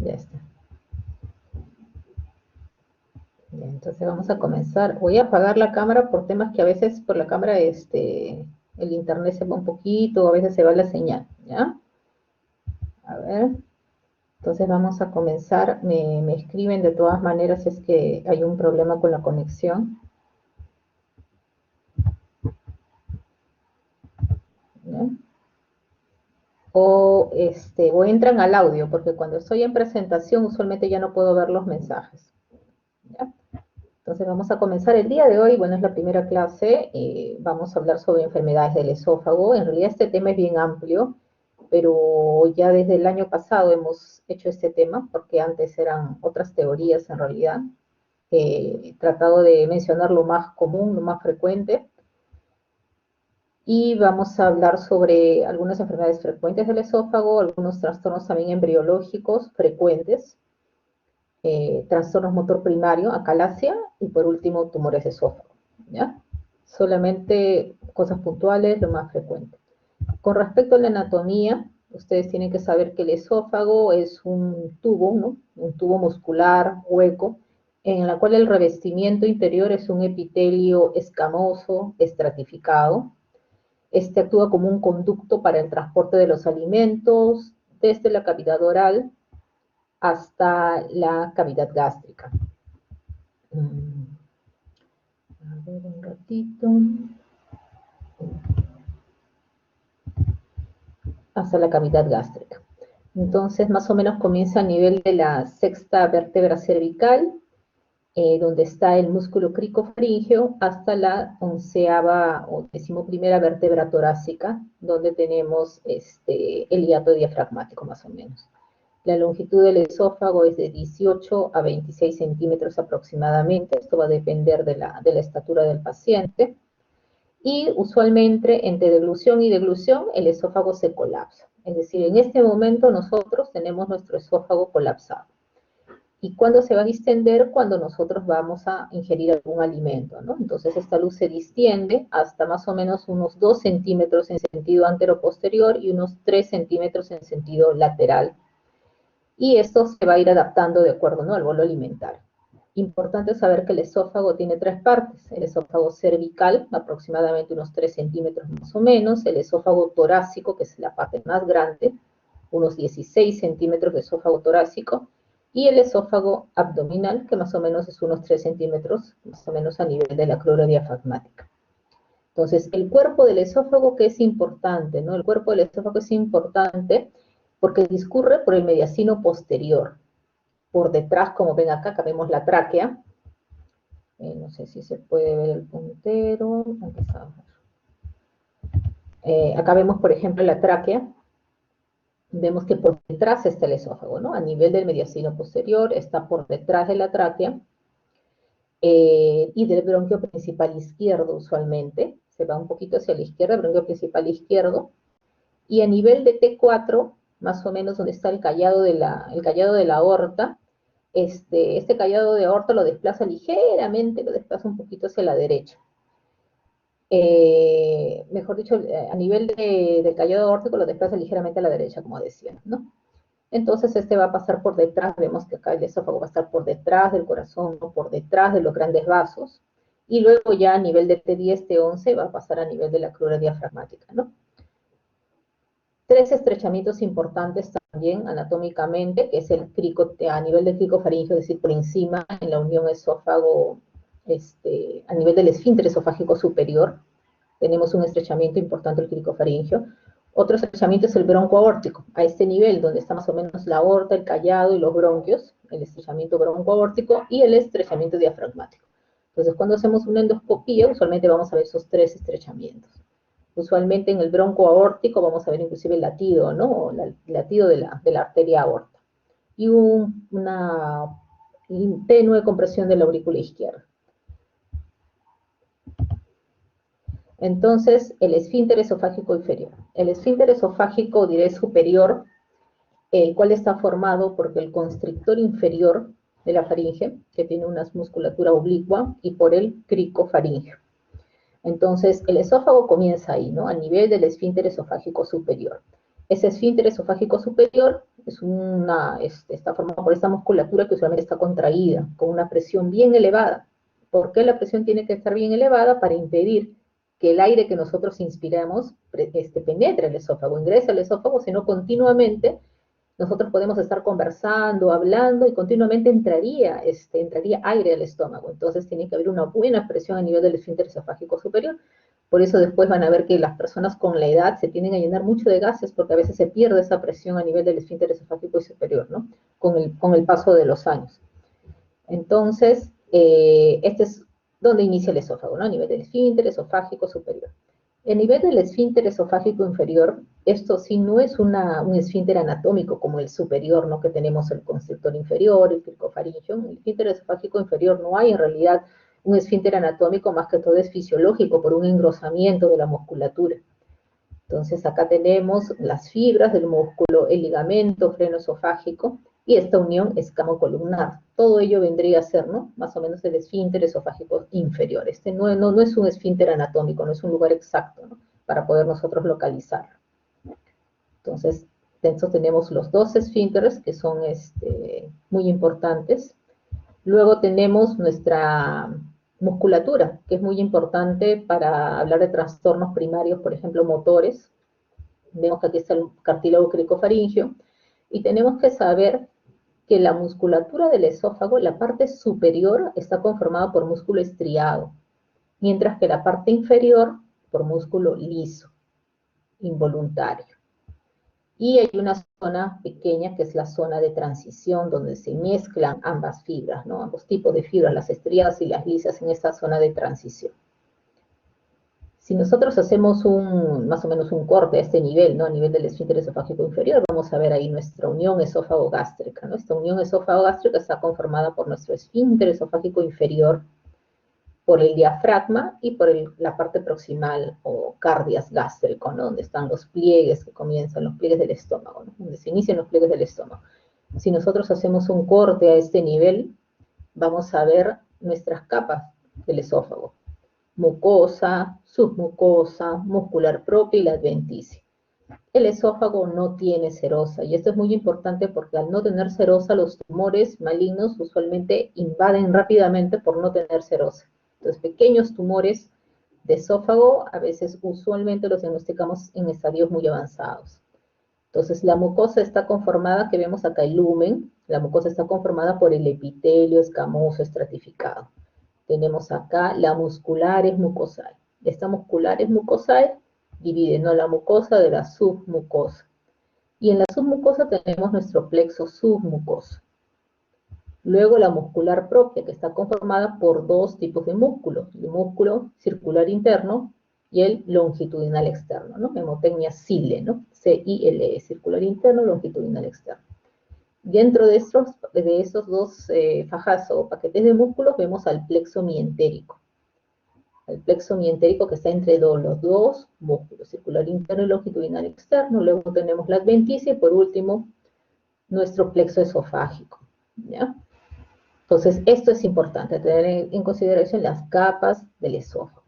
Ya está. Ya, entonces vamos a comenzar. Voy a apagar la cámara por temas que a veces por la cámara el internet se va un poquito, a veces se va la señal, ¿ya? A ver, entonces vamos a comenzar. Me escriben de todas maneras si es que hay un problema con la conexión, ¿ya? O entran al audio, porque cuando estoy en presentación usualmente ya no puedo ver los mensajes, ¿ya? Entonces vamos a comenzar el día de hoy. Bueno, es la primera clase. Vamos a hablar sobre enfermedades del esófago. En realidad este tema es bien amplio, pero ya desde el año pasado hemos hecho este tema, porque antes eran otras teorías en realidad. He tratado de mencionar lo más común, lo más frecuente. Y vamos a hablar sobre algunas enfermedades frecuentes del esófago, algunos trastornos también embriológicos frecuentes, trastornos motor primario, acalasia, y por último, tumores de esófago, ¿ya? Solamente cosas puntuales, lo más frecuente. Con respecto a la anatomía, ustedes tienen que saber que el esófago es un tubo, ¿no? Un tubo muscular, hueco, en la cual el revestimiento interior es un epitelio escamoso, estratificado. Este actúa como un conducto para el transporte de los alimentos desde la cavidad oral hasta la cavidad gástrica. A ver un ratito. Hasta la cavidad gástrica. Entonces, más o menos comienza a nivel de la sexta vértebra cervical, donde está el músculo cricofaríngeo, hasta la onceava o decimoprimera vértebra torácica, donde tenemos el hiato diafragmático, más o menos. La longitud del esófago es de 18 a 26 centímetros aproximadamente. Esto va a depender de la estatura del paciente. Y usualmente entre deglución y deglución el esófago se colapsa. Es decir, en este momento nosotros tenemos nuestro esófago colapsado. ¿Y cuándo se va a distender? Cuando nosotros vamos a ingerir algún alimento, ¿no? Entonces esta luz se distiende hasta más o menos unos 2 centímetros en sentido antero-posterior y unos 3 centímetros en sentido lateral. Y esto se va a ir adaptando de acuerdo, ¿no?, al bolo alimentario. Importante saber que el esófago tiene 3 partes: el esófago cervical, aproximadamente unos 3 centímetros más o menos; el esófago torácico, que es la parte más grande, unos 16 centímetros de esófago torácico; y el esófago abdominal, que más o menos es unos 3 centímetros, más o menos a nivel de la clora diafragmática. Entonces, el cuerpo del esófago, que es importante, ¿no? El cuerpo del esófago es importante porque discurre por el mediastino posterior. Por detrás, como ven acá vemos la tráquea. No sé si se puede ver el puntero. Acá vemos, por ejemplo, la tráquea. Vemos que por detrás está el esófago, ¿no? A nivel del mediastino posterior, está por detrás de la tráquea y del bronquio principal izquierdo usualmente. Se va un poquito hacia la izquierda, el bronquio principal izquierdo. Y a nivel de T4, más o menos donde está el callado de la aorta, este callado de aorta lo desplaza ligeramente, lo desplaza un poquito hacia la derecha. Mejor dicho, a nivel del callado aórtico lo desplaza ligeramente a la derecha, como decía, ¿no? Entonces este va a pasar por detrás. Vemos que acá el esófago va a estar por detrás del corazón, ¿no?, por detrás de los grandes vasos, y luego ya a nivel de T10, T11 va a pasar a nivel de la clora diafragmática, ¿no? 3 estrechamientos importantes también anatómicamente, que es el a nivel del cricofaríngeo, es decir, por encima, en la unión esófago, a nivel del esfínter esofágico superior, tenemos un estrechamiento importante del cricofaríngeo. Otro estrechamiento es el broncoaórtico, a este nivel, donde está más o menos la aorta, el callado y los bronquios, el estrechamiento broncoaórtico y el estrechamiento diafragmático. Entonces, cuando hacemos una endoscopía, usualmente vamos a ver esos 3 estrechamientos. Usualmente en el bronco aórtico vamos a ver inclusive el latido, ¿no? El latido de la arteria aorta. Y una tenue compresión de la aurícula izquierda. Entonces, el esfínter esofágico inferior. El esfínter esofágico, diré, superior, el cual está formado porque el constrictor inferior de la faringe, que tiene una musculatura oblicua, y por el cricofaríngeo. Entonces, el esófago comienza ahí, ¿no?, a nivel del esfínter esofágico superior. Ese esfínter esofágico superior Está formado por esta musculatura que usualmente está contraída, con una presión bien elevada. ¿Por qué la presión tiene que estar bien elevada? Para impedir que el aire que nosotros inspiramos penetre el esófago, ingrese al esófago, sino continuamente nosotros podemos estar conversando, hablando, y continuamente entraría aire al estómago. Entonces tiene que haber una buena presión a nivel del esfínter esofágico superior. Por eso después van a ver que las personas con la edad se tienden a llenar mucho de gases, porque a veces se pierde esa presión a nivel del esfínter esofágico superior, ¿no? Con el paso de los años. Entonces, este es donde inicia el esófago, ¿no? A nivel del esfínter esofágico superior. El nivel del esfínter esofágico inferior, esto sí no es un esfínter anatómico como el superior, ¿no? Que tenemos el constrictor inferior, el cricofaringio. En el esfínter esofágico inferior no hay en realidad un esfínter anatómico, más que todo es fisiológico por un engrosamiento de la musculatura. Entonces acá tenemos las fibras del músculo, el ligamento freno-esofágico y esta unión escamocolumnar. Todo ello vendría a ser, ¿no? Más o menos el esfínter esofágico inferior. Este no es un esfínter anatómico, no es un lugar exacto, ¿no? Para poder nosotros localizarlo. Entonces, dentro tenemos los dos esfínteres que son muy importantes. Luego tenemos nuestra musculatura, que es muy importante para hablar de trastornos primarios, por ejemplo, motores. Vemos que aquí está el cartílago cricofaringio, y tenemos que saber que la musculatura del esófago, la parte superior, está conformada por músculo estriado, mientras que la parte inferior por músculo liso, involuntario. Y hay una zona pequeña que es la zona de transición, donde se mezclan ambas fibras, ¿no? Ambos tipos de fibras, las estriadas y las lisas, en esta zona de transición. Si nosotros hacemos más o menos un corte a este nivel, ¿no? A nivel del esfínter esofágico inferior, vamos a ver ahí nuestra unión esófago-gástrica, ¿no? Esta unión esófago-gástrica está conformada por nuestro esfínter esofágico inferior, por el diafragma y por la parte proximal o cardias gástrico, ¿no? Donde están los pliegues que comienzan, los pliegues del estómago, ¿no? Donde se inician los pliegues del estómago. Si nosotros hacemos un corte a este nivel, vamos a ver nuestras capas del esófago: mucosa, submucosa, muscular propia y la adventicia. El esófago no tiene serosa, y esto es muy importante porque al no tener serosa, los tumores malignos usualmente invaden rápidamente por no tener serosa. Entonces, pequeños tumores de esófago, a veces usualmente los diagnosticamos en estadios muy avanzados. Entonces, la mucosa está conformada, que vemos acá el lumen, la mucosa está conformada por el epitelio escamoso estratificado. Tenemos acá la musculares mucosal. Esta musculares mucosal divide, ¿no?, la mucosa de la submucosa. Y en la submucosa tenemos nuestro plexo submucoso. Luego la muscular propia, que está conformada por dos tipos de músculos: el músculo circular interno y el longitudinal externo, ¿no? Hemotecnia cile, ¿no? C-I-L-E, circular interno, longitudinal externo. Dentro de esos dos fajas o paquetes de músculos vemos al plexo mientérico. El plexo mientérico, que está entre los dos músculos, circular interno y longitudinal externo. Luego tenemos la adventicia y por último nuestro plexo esofágico, ¿ya? Entonces, esto es importante, tener en consideración las capas del esófago.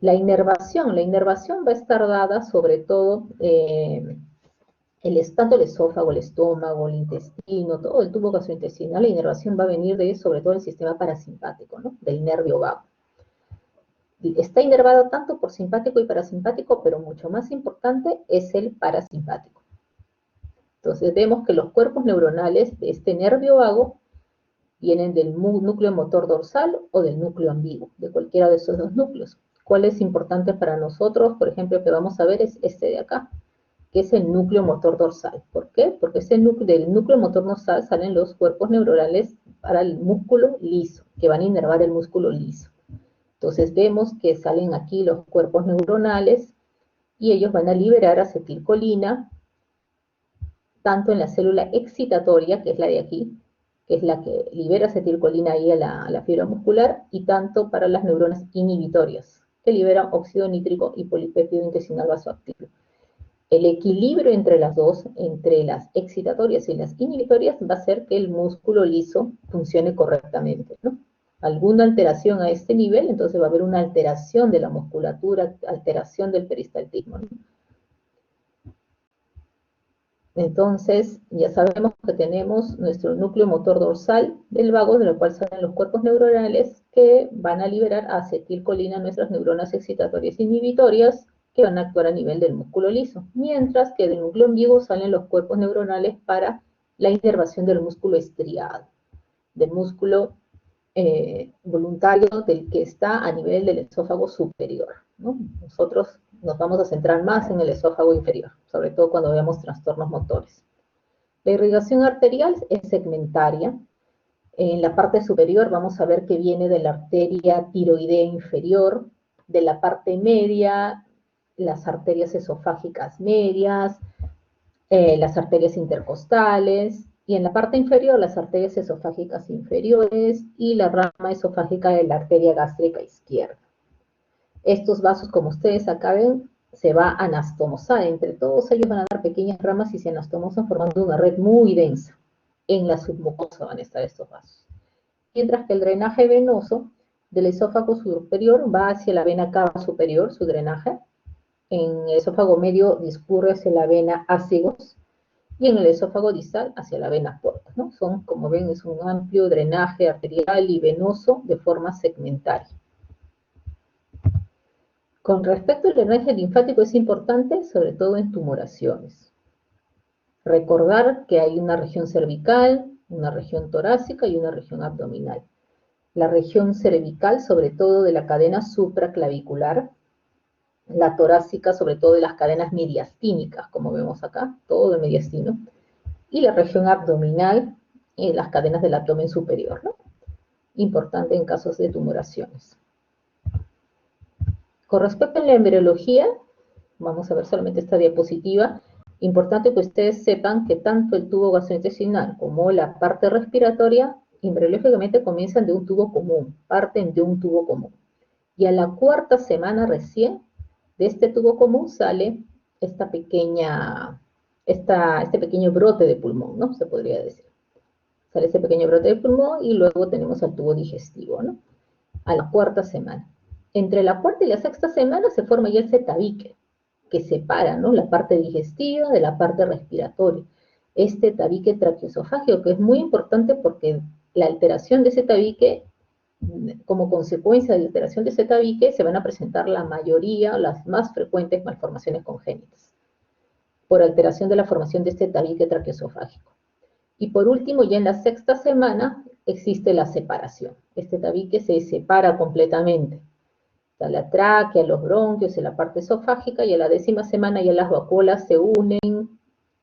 La inervación va a estar dada sobre todo, tanto el esófago, el estómago, el intestino, todo el tubo gastrointestinal. La inervación va a venir sobre todo el sistema parasimpático, ¿no?, del nervio vago. Está inervado tanto por simpático y parasimpático, pero mucho más importante es el parasimpático. Entonces vemos que los cuerpos neuronales de este nervio vago vienen del núcleo motor dorsal o del núcleo ambiguo, de cualquiera de esos dos núcleos. ¿Cuál es importante para nosotros? Por ejemplo, que vamos a ver es este de acá, que es el núcleo motor dorsal. ¿Por qué? Porque del núcleo motor dorsal salen los cuerpos neuronales para el músculo liso, que van a inervar el músculo liso. Entonces vemos que salen aquí los cuerpos neuronales y ellos van a liberar acetilcolina, tanto en la célula excitatoria, que es la de aquí, que es la que libera acetilcolina ahí a la fibra muscular, y tanto para las neuronas inhibitorias, que liberan óxido nítrico y polipéptido intestinal vasoactivo. El equilibrio entre las dos, entre las excitatorias y las inhibitorias, va a hacer que el músculo liso funcione correctamente, ¿no? Alguna alteración a este nivel, entonces va a haber una alteración de la musculatura, alteración del peristaltismo, ¿no? Entonces, ya sabemos que tenemos nuestro núcleo motor dorsal del vago, de lo cual salen los cuerpos neuronales que van a liberar acetilcolina, nuestras neuronas excitatorias inhibitorias, que van a actuar a nivel del músculo liso, mientras que del núcleo en vivo salen los cuerpos neuronales para la inervación del músculo estriado, del músculo voluntario del que está a nivel del esófago superior, ¿no? Nosotros nos vamos a centrar más en el esófago inferior, sobre todo cuando veamos trastornos motores. La irrigación arterial es segmentaria. En la parte superior vamos a ver que viene de la arteria tiroidea inferior, de la parte media, las arterias esofágicas medias, las arterias intercostales, y en la parte inferior las arterias esofágicas inferiores y la rama esofágica de la arteria gástrica izquierda. Estos vasos, como ustedes acá ven, se va a anastomosar. Entre todos ellos van a dar pequeñas ramas y se anastomosan formando una red muy densa. En la submucosa van a estar estos vasos. Mientras que el drenaje venoso del esófago superior va hacia la vena cava superior, su drenaje. En el esófago medio discurre hacia la vena ácigos y en el esófago distal hacia la vena porta, ¿no? Son, como ven, es un amplio drenaje arterial y venoso de forma segmentaria. Con respecto al drenaje linfático es importante, sobre todo en tumoraciones. Recordar que hay una región cervical, una región torácica y una región abdominal. La región cervical, sobre todo de la cadena supraclavicular, la torácica, sobre todo de las cadenas mediastínicas, como vemos acá, todo de mediastino, y la región abdominal, las cadenas del abdomen superior, ¿no? Importante en casos de tumoraciones. Con respecto a la embriología, vamos a ver solamente esta diapositiva. Importante que ustedes sepan que tanto el tubo gastrointestinal como la parte respiratoria, embriológicamente comienzan de un tubo común, parten de un tubo común. Y a la cuarta semana recién de este tubo común sale este pequeño brote de pulmón, ¿no? Se podría decir. Sale ese pequeño brote de pulmón y luego tenemos al tubo digestivo, ¿no? A la cuarta semana. Entre la cuarta y la sexta semana se forma ya el tabique, que separa, ¿no?, la parte digestiva de la parte respiratoria. Este tabique traqueoesofágico, que es muy importante porque la alteración de ese tabique, como consecuencia de la alteración de ese tabique, se van a presentar la mayoría, las más frecuentes malformaciones congénitas, por alteración de la formación de este tabique traqueoesofágico. Y por último, ya en la sexta semana, existe la separación. Este tabique se separa completamente. Está la tráquea, los bronquios, en la parte esofágica, y a la 10ª semana ya las vacuolas se unen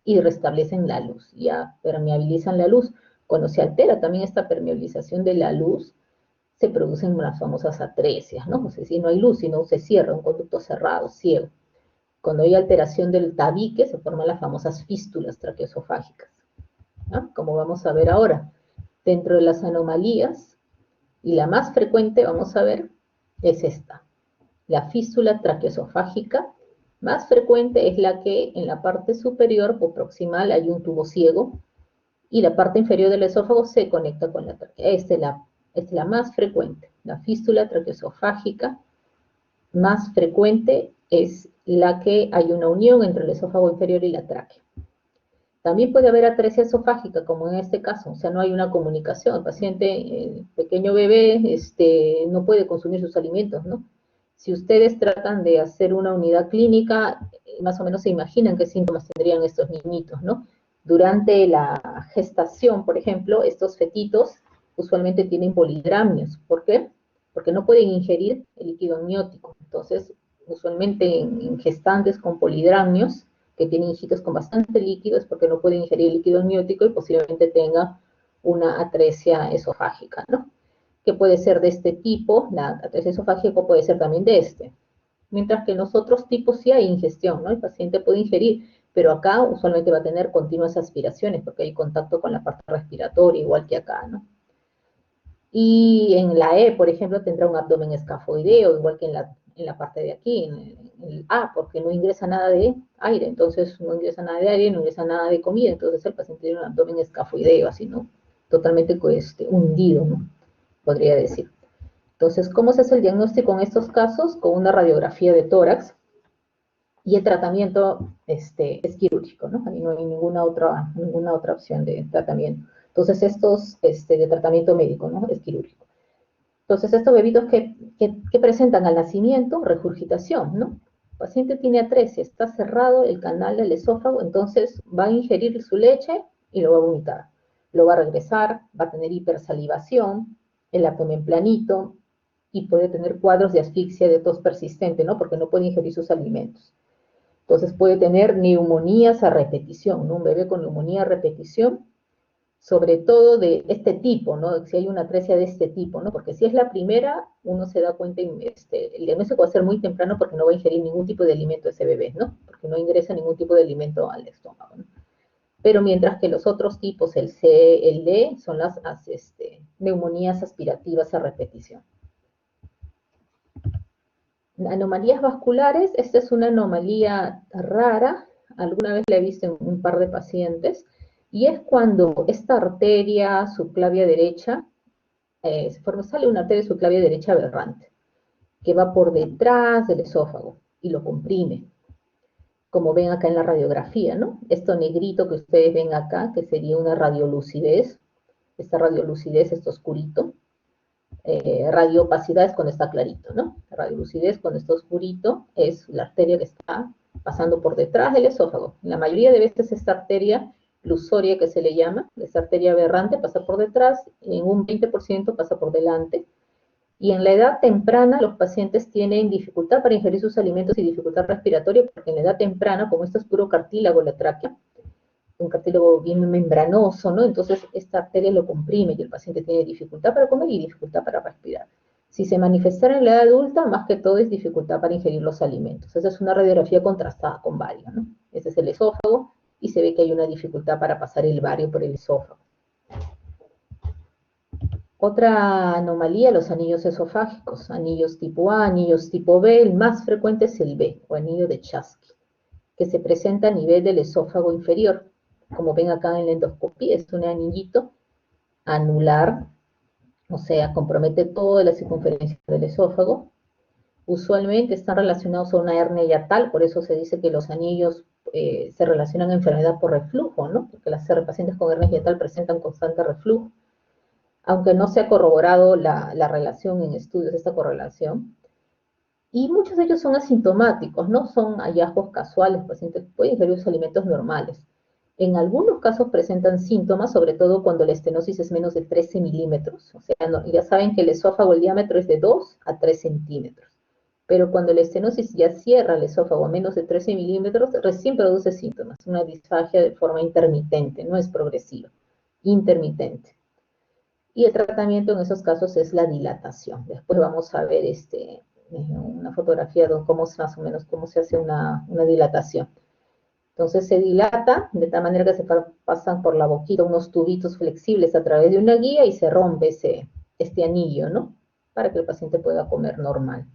y restablecen la luz, ya permeabilizan la luz. Cuando se altera también esta permeabilización de la luz, se producen las famosas atresias, ¿no? O sea, si no hay luz, si no se cierra, un conducto cerrado, ciego. Cuando hay alteración del tabique, se forman las famosas fístulas traqueoesofágicas, ¿no? Como vamos a ver ahora. Dentro de las anomalías, y la más frecuente, vamos a ver, es esta. La fístula traqueoesofágica más frecuente es la que en la parte superior o proximal hay un tubo ciego y la parte inferior del esófago se conecta con la tráquea. Esta es la más frecuente. La fístula traqueoesofágica más frecuente es la que hay una unión entre el esófago inferior y la tráquea. También puede haber atresia esofágica, como en este caso, o sea, no hay una comunicación. El paciente, el pequeño bebé, no puede consumir sus alimentos, ¿no? Si ustedes tratan de hacer una unidad clínica, más o menos se imaginan qué síntomas tendrían estos niñitos, ¿no? Durante la gestación, por ejemplo, estos fetitos usualmente tienen polidramios. ¿Por qué? Porque no pueden ingerir el líquido amniótico. Entonces, usualmente en gestantes con polidramios, que tienen hijitos con bastante líquido, es porque no pueden ingerir líquido amniótico y posiblemente tenga una atresia esofágica, ¿no? Que puede ser de este tipo, la atresia esofágica puede ser también de este. Mientras que en los otros tipos sí hay ingestión, ¿no? El paciente puede ingerir, pero acá usualmente va a tener continuas aspiraciones porque hay contacto con la parte respiratoria, igual que acá, ¿no? Y en la E, por ejemplo, tendrá un abdomen escafoideo, igual que en la parte de aquí, en el A, porque no ingresa nada de aire, entonces no ingresa nada de aire, no ingresa nada de comida, entonces el paciente tiene un abdomen escafoideo, así, ¿no? Totalmente hundido, ¿no? Podría decir. Entonces, ¿cómo se hace el diagnóstico en estos casos? Con una radiografía de tórax. Y el tratamiento es quirúrgico, ¿no? Ahí no hay ninguna otra opción de tratamiento. Entonces, estos de tratamiento médico, ¿no? Es quirúrgico. Entonces, estos bebitos que presentan al nacimiento, regurgitación, ¿no? El paciente tiene atresia, está cerrado el canal del esófago, entonces va a ingerir su leche y lo va a vomitar. Lo va a regresar, va a tener hipersalivación, el abdomen planito y puede tener cuadros de asfixia, de tos persistente, ¿no? Porque no puede ingerir sus alimentos. Entonces puede tener neumonías a repetición, ¿no? Un bebé con neumonía a repetición, sobre todo de este tipo, ¿no? Si hay una atresia de este tipo, ¿no? Porque si es la primera, uno se da cuenta, el diagnóstico va a ser muy temprano porque no va a ingerir ningún tipo de alimento ese bebé, ¿no? Porque no ingresa ningún tipo de alimento al estómago, ¿no? Pero mientras que los otros tipos, el C, el D, son las neumonías aspirativas a repetición. Anomalías vasculares, esta es una anomalía rara, alguna vez la he visto en un par de pacientes, y es cuando esta arteria subclavia derecha, sale una arteria subclavia derecha aberrante, que va por detrás del esófago y lo comprime, como ven acá en la radiografía, ¿no? Esto negrito que ustedes ven acá, que sería una radiolucidez, esta radiolucidez, esto oscurito, radioopacidad es cuando está clarito, ¿no? La radiolucidez cuando está oscurito es la arteria que está pasando por detrás del esófago. La mayoría de veces esta arteria lusoria que se le llama, esta arteria aberrante pasa por detrás, en un 20% pasa por delante. Y en la edad temprana los pacientes tienen dificultad para ingerir sus alimentos y dificultad respiratoria porque en la edad temprana, como esto es puro cartílago, la tráquea, un cartílago bien membranoso, ¿no? Entonces esta arteria lo comprime y el paciente tiene dificultad para comer y dificultad para respirar. Si se manifestara en la edad adulta, más que todo es dificultad para ingerir los alimentos. Esa es una radiografía contrastada con bario, ¿no? Ese es el esófago y se ve que hay una dificultad para pasar el bario por el esófago. Otra anomalía, los anillos esofágicos, anillos tipo A, anillos tipo B, el más frecuente es el B, o anillo de Chasky, que se presenta a nivel del esófago inferior. Como ven acá en la endoscopía, es un anillito anular, o sea, compromete toda la circunferencia del esófago. Usualmente están relacionados a una hernia hiatal, por eso se dice que los anillos se relacionan a enfermedad por reflujo, ¿no? Porque las pacientes con hernia hiatal presentan constante reflujo. Aunque no se ha corroborado la relación en estudios, esta correlación. Y muchos de ellos son asintomáticos, no son hallazgos casuales, el paciente puede ingerir los alimentos normales. En algunos casos presentan síntomas, sobre todo cuando la estenosis es menos de 13 milímetros. O sea, no, ya saben que el esófago, el diámetro es de 2 a 3 centímetros. Pero cuando la estenosis ya cierra el esófago a menos de 13 milímetros, recién produce síntomas. Una disfagia de forma intermitente, no es progresiva, intermitente. Y el tratamiento en esos casos es la dilatación. Después vamos a ver una fotografía de cómo más o menos cómo se hace una dilatación. Entonces se dilata de tal manera que se pasan por la boquita unos tubitos flexibles a través de una guía y se rompe este anillo, ¿no? Para que el paciente pueda comer normal.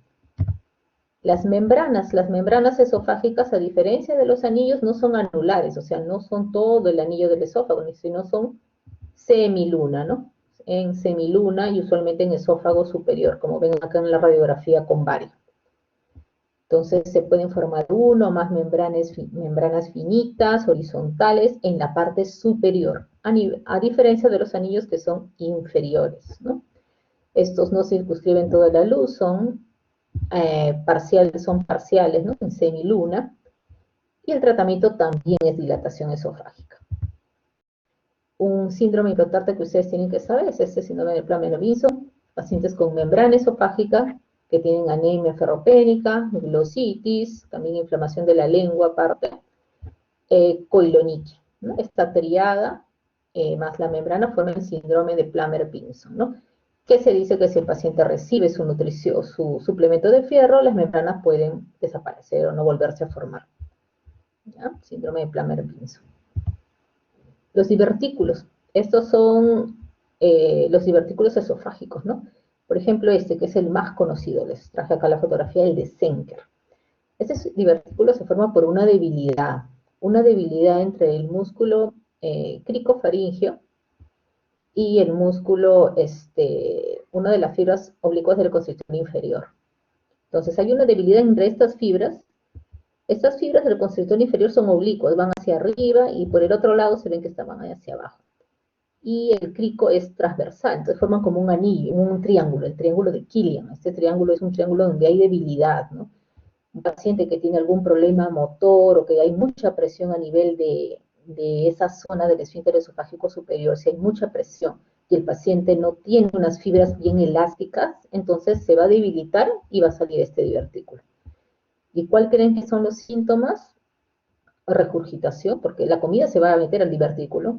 Las membranas esofágicas, a diferencia de los anillos, no son anulares, o sea, no son todo el anillo del esófago, sino son semiluna, ¿no? En semiluna y usualmente en esófago superior, como ven acá en la radiografía con bario. Entonces se pueden formar uno o más membranas finitas, horizontales, en la parte superior, a diferencia de los anillos que son inferiores, ¿no? Estos no circunscriben toda la luz, son parciales, ¿no? En semiluna, y el tratamiento también es dilatación esofágica. Un síndrome importante que ustedes tienen que saber es este síndrome de Plameno-Binson, pacientes con membrana esofágica que tienen anemia ferropénica, glositis, también inflamación de la lengua aparte, coilonitis, ¿no? Esta triada más la membrana forma el síndrome de Plummer-Binson, ¿no? Que se dice que si el paciente recibe su nutrición, su suplemento de fierro, las membranas pueden desaparecer o no volverse a formar. ¿Ya? Síndrome de Plummer-Binson. Los divertículos. Estos son los divertículos esofágicos, ¿no? Por ejemplo, este que es el más conocido. Les traje acá la fotografía, el de Zenker. Este divertículo se forma por una debilidad entre el músculo cricofaringeo y el músculo, una de las fibras oblicuas del constrictor inferior. Entonces hay una debilidad entre estas fibras, Estas fibras del constrictor inferior son oblicuas, van hacia arriba y por el otro lado se ven que estaban hacia abajo. Y el crico es transversal, entonces forman como un anillo, un triángulo, el triángulo de Killian. Este triángulo es un triángulo donde hay debilidad, ¿no? Un paciente que tiene algún problema motor o que hay mucha presión a nivel de esa zona del esfínter esofágico superior, si hay mucha presión y el paciente no tiene unas fibras bien elásticas, entonces se va a debilitar y va a salir este divertículo. ¿Y cuál creen que son los síntomas? Regurgitación, porque la comida se va a meter al divertículo,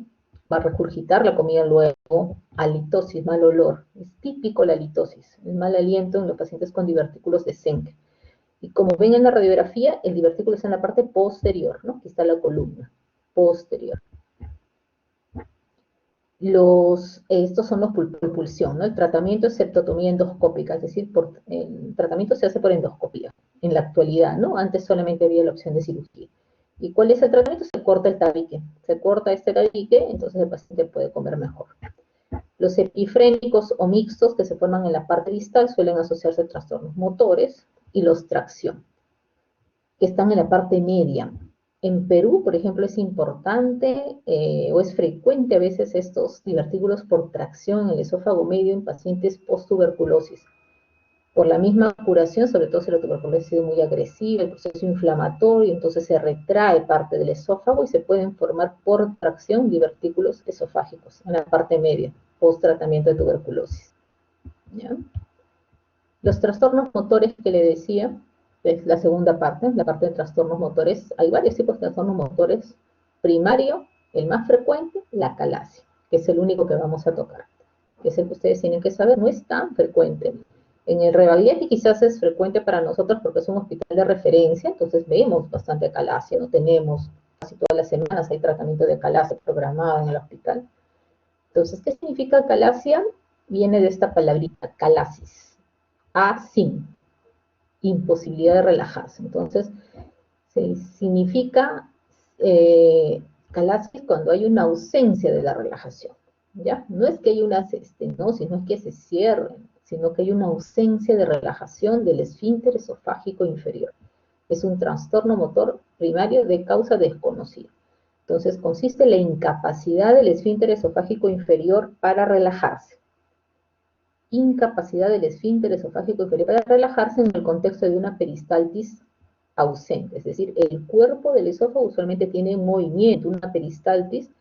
va a regurgitar la comida luego, halitosis, mal olor, es típico la halitosis, el mal aliento en los pacientes con divertículos de Schenck. Y como ven en la radiografía, el divertículo está en la parte posterior, ¿no? Aquí está la columna posterior. Estos son los por pulsión, ¿no? El tratamiento es septotomía endoscópica, es decir, el tratamiento se hace por endoscopia en la actualidad, ¿no? Antes solamente había la opción de cirugía. ¿Y cuál es el tratamiento? Se corta el tabique. Se corta este tabique, entonces el paciente puede comer mejor. Los epifrénicos o mixtos que se forman en la parte distal suelen asociarse a trastornos motores y los tracción, que están en la parte media. En Perú, por ejemplo, es importante o es frecuente a veces estos divertículos por tracción en el esófago medio en pacientes post-tuberculosis. Por la misma curación, sobre todo si la tuberculosis ha sido muy agresiva, el proceso inflamatorio, entonces se retrae parte del esófago y se pueden formar por tracción divertículos esofágicos en la parte media, post-tratamiento de tuberculosis. ¿Ya? Los trastornos motores que le decía, es la segunda parte, la parte de trastornos motores. Hay varios tipos de trastornos motores. Primario, el más frecuente, la calasia, que es el único que vamos a tocar, que es el que ustedes tienen que saber, no es tan frecuente. En el Rebagliati quizás es frecuente para nosotros porque es un hospital de referencia, entonces vemos bastante calasia, no tenemos, casi todas las semanas hay tratamiento de calasia programado en el hospital. Entonces, ¿qué significa calasia? Viene de esta palabrita, calasis, asin, imposibilidad de relajarse. Entonces, significa calasis cuando hay una ausencia de la relajación, ¿ya? No es que haya una estenosis, no es que se cierre, sino que hay una ausencia de relajación del esfínter esofágico inferior. Es un trastorno motor primario de causa desconocida. Entonces, consiste en la incapacidad del esfínter esofágico inferior para relajarse. Incapacidad del esfínter esofágico inferior para relajarse en el contexto de una peristaltis ausente, es decir, el cuerpo del esófago usualmente tiene un movimiento, una peristaltis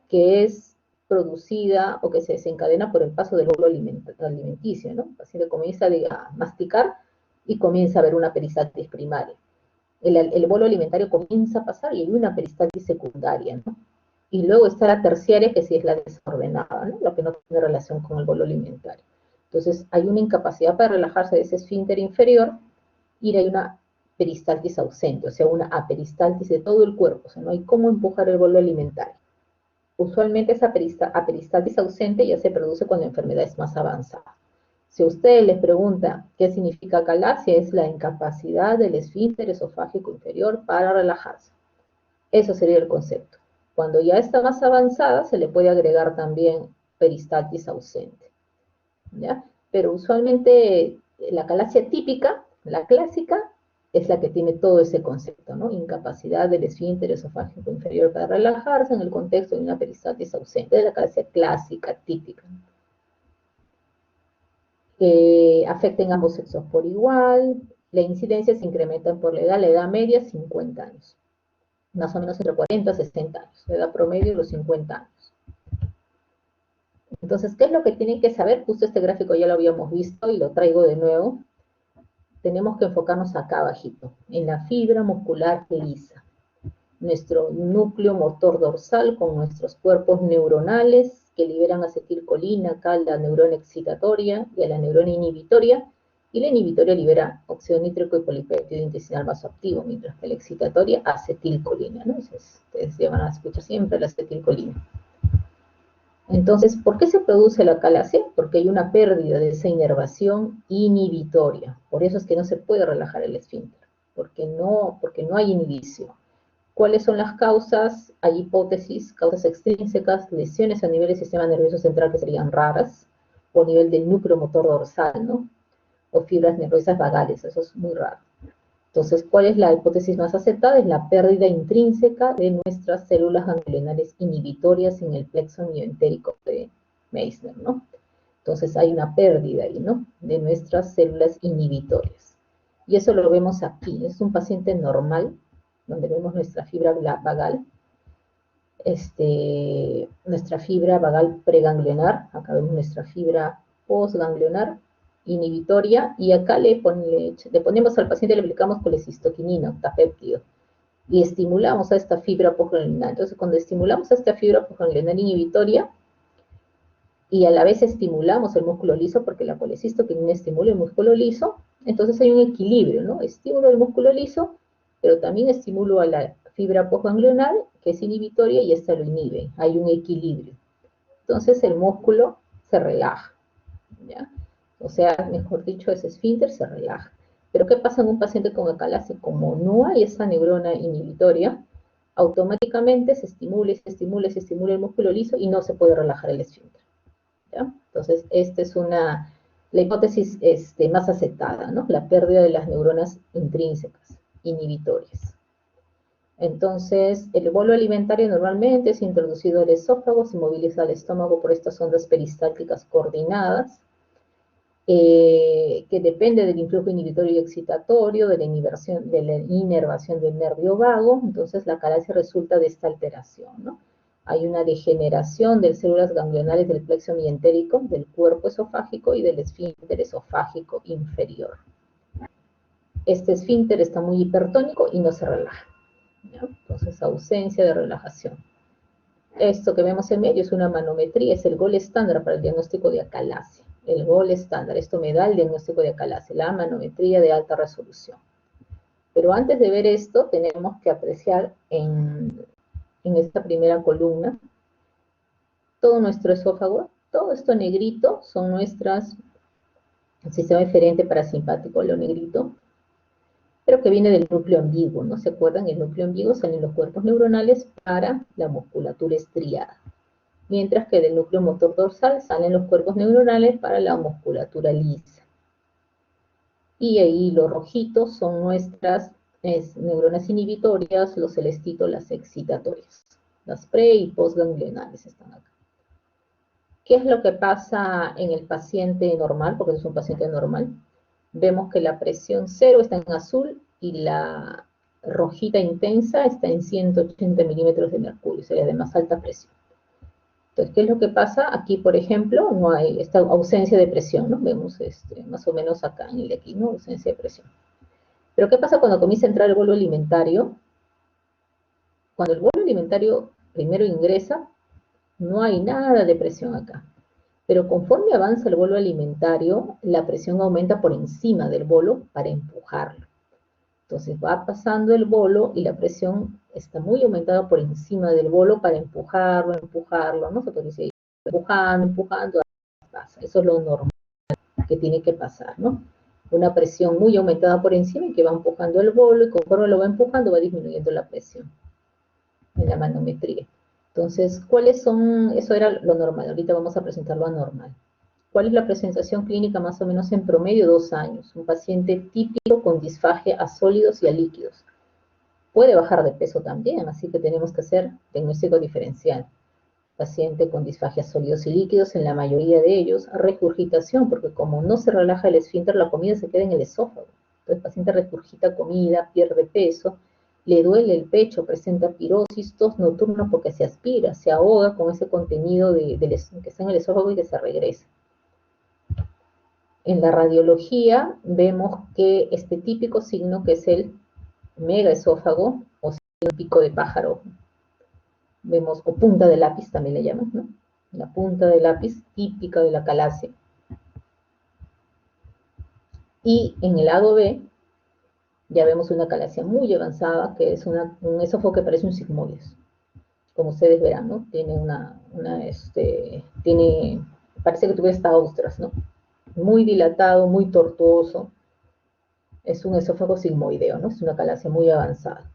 que es producida o que se desencadena por el paso del bolo alimenticio, ¿no? El paciente comienza a masticar y comienza a haber una peristaltis primaria. El bolo alimentario comienza a pasar y hay una peristaltis secundaria, ¿no? Y luego está la terciaria, que sí es la desordenada, ¿no? Lo que no tiene relación con el bolo alimentario. Entonces, hay una incapacidad para relajarse de ese esfínter inferior y hay una peristaltis ausente, o sea, una aperistaltis de todo el cuerpo, o sea, no hay cómo empujar el bolo alimentario. Usualmente esa aperistaltis ausente ya se produce cuando la enfermedad es más avanzada. Si usted les pregunta qué significa calasia, es la incapacidad del esfínter esofágico inferior para relajarse. Eso sería el concepto. Cuando ya está más avanzada, se le puede agregar también peristaltis ausente, ¿ya? Pero usualmente la calasia típica, la clásica, es la que tiene todo ese concepto, ¿no? Incapacidad del esfínter esofágico inferior para relajarse en el contexto de una peristaltis ausente, de la calasia clásica, típica. Afecten a ambos sexos por igual, la incidencia se incrementa por la edad media 50 años, más o menos entre 40 y 60 años, la edad promedio los 50 años. Entonces, ¿qué es lo que tienen que saber? Justo este gráfico ya lo habíamos visto y lo traigo de nuevo. Tenemos que enfocarnos acá abajito, en la fibra muscular lisa. Nuestro núcleo motor dorsal con nuestros cuerpos neuronales que liberan acetilcolina acá a la neurona excitatoria y a la neurona inhibitoria, y la inhibitoria libera óxido nítrico y polipéptido intestinal vasoactivo, mientras que la excitatoria acetilcolina, ¿no? Entonces, ustedes van a escuchar siempre la acetilcolina. Entonces, ¿por qué se produce la calasia? Porque hay una pérdida de esa inervación inhibitoria. Por eso es que no se puede relajar el esfínter, porque no hay inhibición. ¿Cuáles son las causas? Hay hipótesis, causas extrínsecas, lesiones a nivel del sistema nervioso central que serían raras, o a nivel del núcleo motor dorsal, ¿no? O fibras nerviosas vagales, eso es muy raro. Entonces, ¿cuál es la hipótesis más aceptada? Es la pérdida intrínseca de nuestras células ganglionares inhibitorias en el plexo mioentérico de Meissner, ¿no? Entonces hay una pérdida ahí, ¿no? De nuestras células inhibitorias. Y eso lo vemos aquí. Es un paciente normal, donde vemos nuestra fibra vagal, nuestra fibra vagal preganglionar, acá vemos nuestra fibra postganglionar inhibitoria, y acá le ponemos al paciente, le aplicamos colecistoquinina, octapéptido, y estimulamos a esta fibra postganglionar. Entonces, cuando estimulamos a esta fibra postganglionar inhibitoria, y a la vez estimulamos el músculo liso, porque la colecistoquinina estimula el músculo liso, entonces hay un equilibrio, ¿no? Estimulo el músculo liso, pero también estimulo a la fibra postganglionar, que es inhibitoria, y esta lo inhibe. Hay un equilibrio. Entonces el músculo se relaja, ¿ya? O sea, mejor dicho, ese esfínter se relaja. Pero ¿qué pasa en un paciente con acalasia? Como no hay esa neurona inhibitoria, automáticamente se estimula, se estimula, se estimula el músculo liso y no se puede relajar el esfínter, ¿ya? Entonces, esta es la hipótesis más aceptada, ¿no? La pérdida de las neuronas intrínsecas, inhibitorias. Entonces, el bolo alimentario normalmente es introducido al esófago, se moviliza al estómago por estas ondas peristálticas coordinadas, que depende del influjo inhibitorio y excitatorio, de la inervación del nervio vago. Entonces la acalasia resulta de esta alteración, ¿no? Hay una degeneración de células ganglionales del plexo mientérico, del cuerpo esofágico y del esfínter esofágico inferior. Este esfínter está muy hipertónico y no se relaja, ¿no? Entonces, ausencia de relajación. Esto que vemos en medio es una manometría, es el gol estándar para el diagnóstico de acalasia. El gol estándar, esto me da el diagnóstico de acalasia, la manometría de alta resolución. Pero antes de ver esto, tenemos que apreciar en esta primera columna todo nuestro esófago. Todo esto negrito son nuestras sistema eferente parasimpático, lo negrito, pero que viene del núcleo ambiguo, ¿no? ¿Se acuerdan? El núcleo ambiguo salen los cuerpos neuronales para la musculatura estriada, mientras que del núcleo motor dorsal salen los cuerpos neuronales para la musculatura lisa. Y ahí los rojitos son nuestras neuronas inhibitorias, los celestitos las excitatorias. Las pre- y postganglionales están acá. ¿Qué es lo que pasa en el paciente normal? Porque es un paciente normal. Vemos que la presión cero está en azul y la rojita intensa está en 180 milímetros de mercurio, sería de más alta presión. Entonces, ¿qué es lo que pasa? Aquí, por ejemplo, no hay esta ausencia de presión, ¿no? Vemos más o menos acá en el aquí, ¿no? Ausencia de presión. Pero ¿qué pasa cuando comienza a entrar el bolo alimentario? Cuando el bolo alimentario primero ingresa, no hay nada de presión acá. Pero conforme avanza el bolo alimentario, la presión aumenta por encima del bolo para empujarlo. Entonces va pasando el bolo y la presión está muy aumentada por encima del bolo para empujarlo, ¿no? Se puede decir, empujando, pasa. Eso es lo normal que tiene que pasar, ¿no? Una presión muy aumentada por encima y que va empujando el bolo, y conforme lo va empujando va disminuyendo la presión en la manometría. Entonces, ¿cuáles son? Eso era lo normal, ahorita vamos a presentar lo anormal. ¿Cuál es la presentación clínica más o menos en promedio? 2 años. Un paciente típico con disfagia a sólidos y a líquidos. Puede bajar de peso también, así que tenemos que hacer diagnóstico diferencial. Paciente con disfagia a sólidos y líquidos, en la mayoría de ellos, regurgitación, porque como no se relaja el esfínter, la comida se queda en el esófago. Entonces el paciente regurgita comida, pierde peso, le duele el pecho, presenta pirosis, tos nocturna porque se aspira, se ahoga con ese contenido que está en el esófago y que se regresa. En la radiología vemos que este típico signo, que es el megaesófago, o el pico de pájaro, vemos, o punta de lápiz también le llaman, ¿no? La punta de lápiz típica de la acalasia. Y en el lado B ya vemos una acalasia muy avanzada, que es un esófago que parece un sigmoides. Como ustedes verán, ¿no? Tiene parece que tuviera esta ostras, ¿no? Muy dilatado, muy tortuoso. Es un esófago sigmoideo, ¿no? Es una acalasia muy avanzada.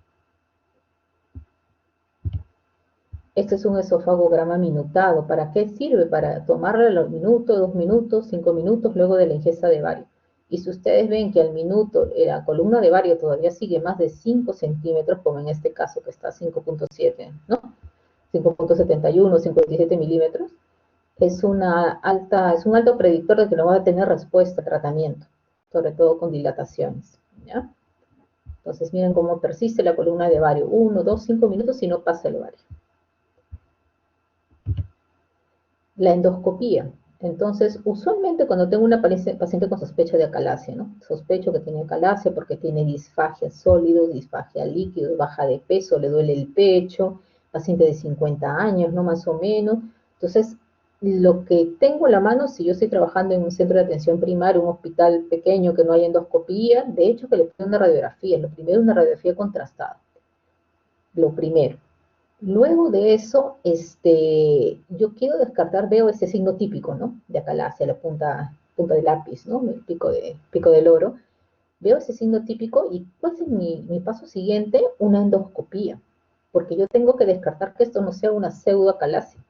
Este es un esofagograma minutado. ¿Para qué sirve? Para tomarlo a los minutos, 2 minutos, 5 minutos, luego de la ingesta de bario. Y si ustedes ven que al minuto la columna de vario todavía sigue más de 5 centímetros, como en este caso que está 5.7, ¿no? 5.71, 57 milímetros, es un alto predictor de que no va a tener respuesta a tratamiento, sobre todo con dilataciones, ¿ya? Entonces miren cómo persiste la columna de vario, 1, 2, 5 minutos y no pasa el vario. La endoscopía. Entonces, usualmente cuando tengo una paciente con sospecha de acalasia, ¿no? Sospecho que tiene acalasia porque tiene disfagia sólidos, disfagia líquidos, baja de peso, le duele el pecho, paciente de 50 años, ¿no? Más o menos. Entonces, lo que tengo en la mano, si yo estoy trabajando en un centro de atención primaria, un hospital pequeño que no hay endoscopía, de hecho que le pongo una radiografía. Lo primero, una radiografía contrastada. Lo primero. Luego de eso, yo quiero descartar, veo ese signo típico, ¿no? De acalasia, la punta del lápiz, ¿no? El pico del oro. Veo ese signo típico y pues en mi paso siguiente, una endoscopía, porque yo tengo que descartar que esto no sea una pseudoacalasia.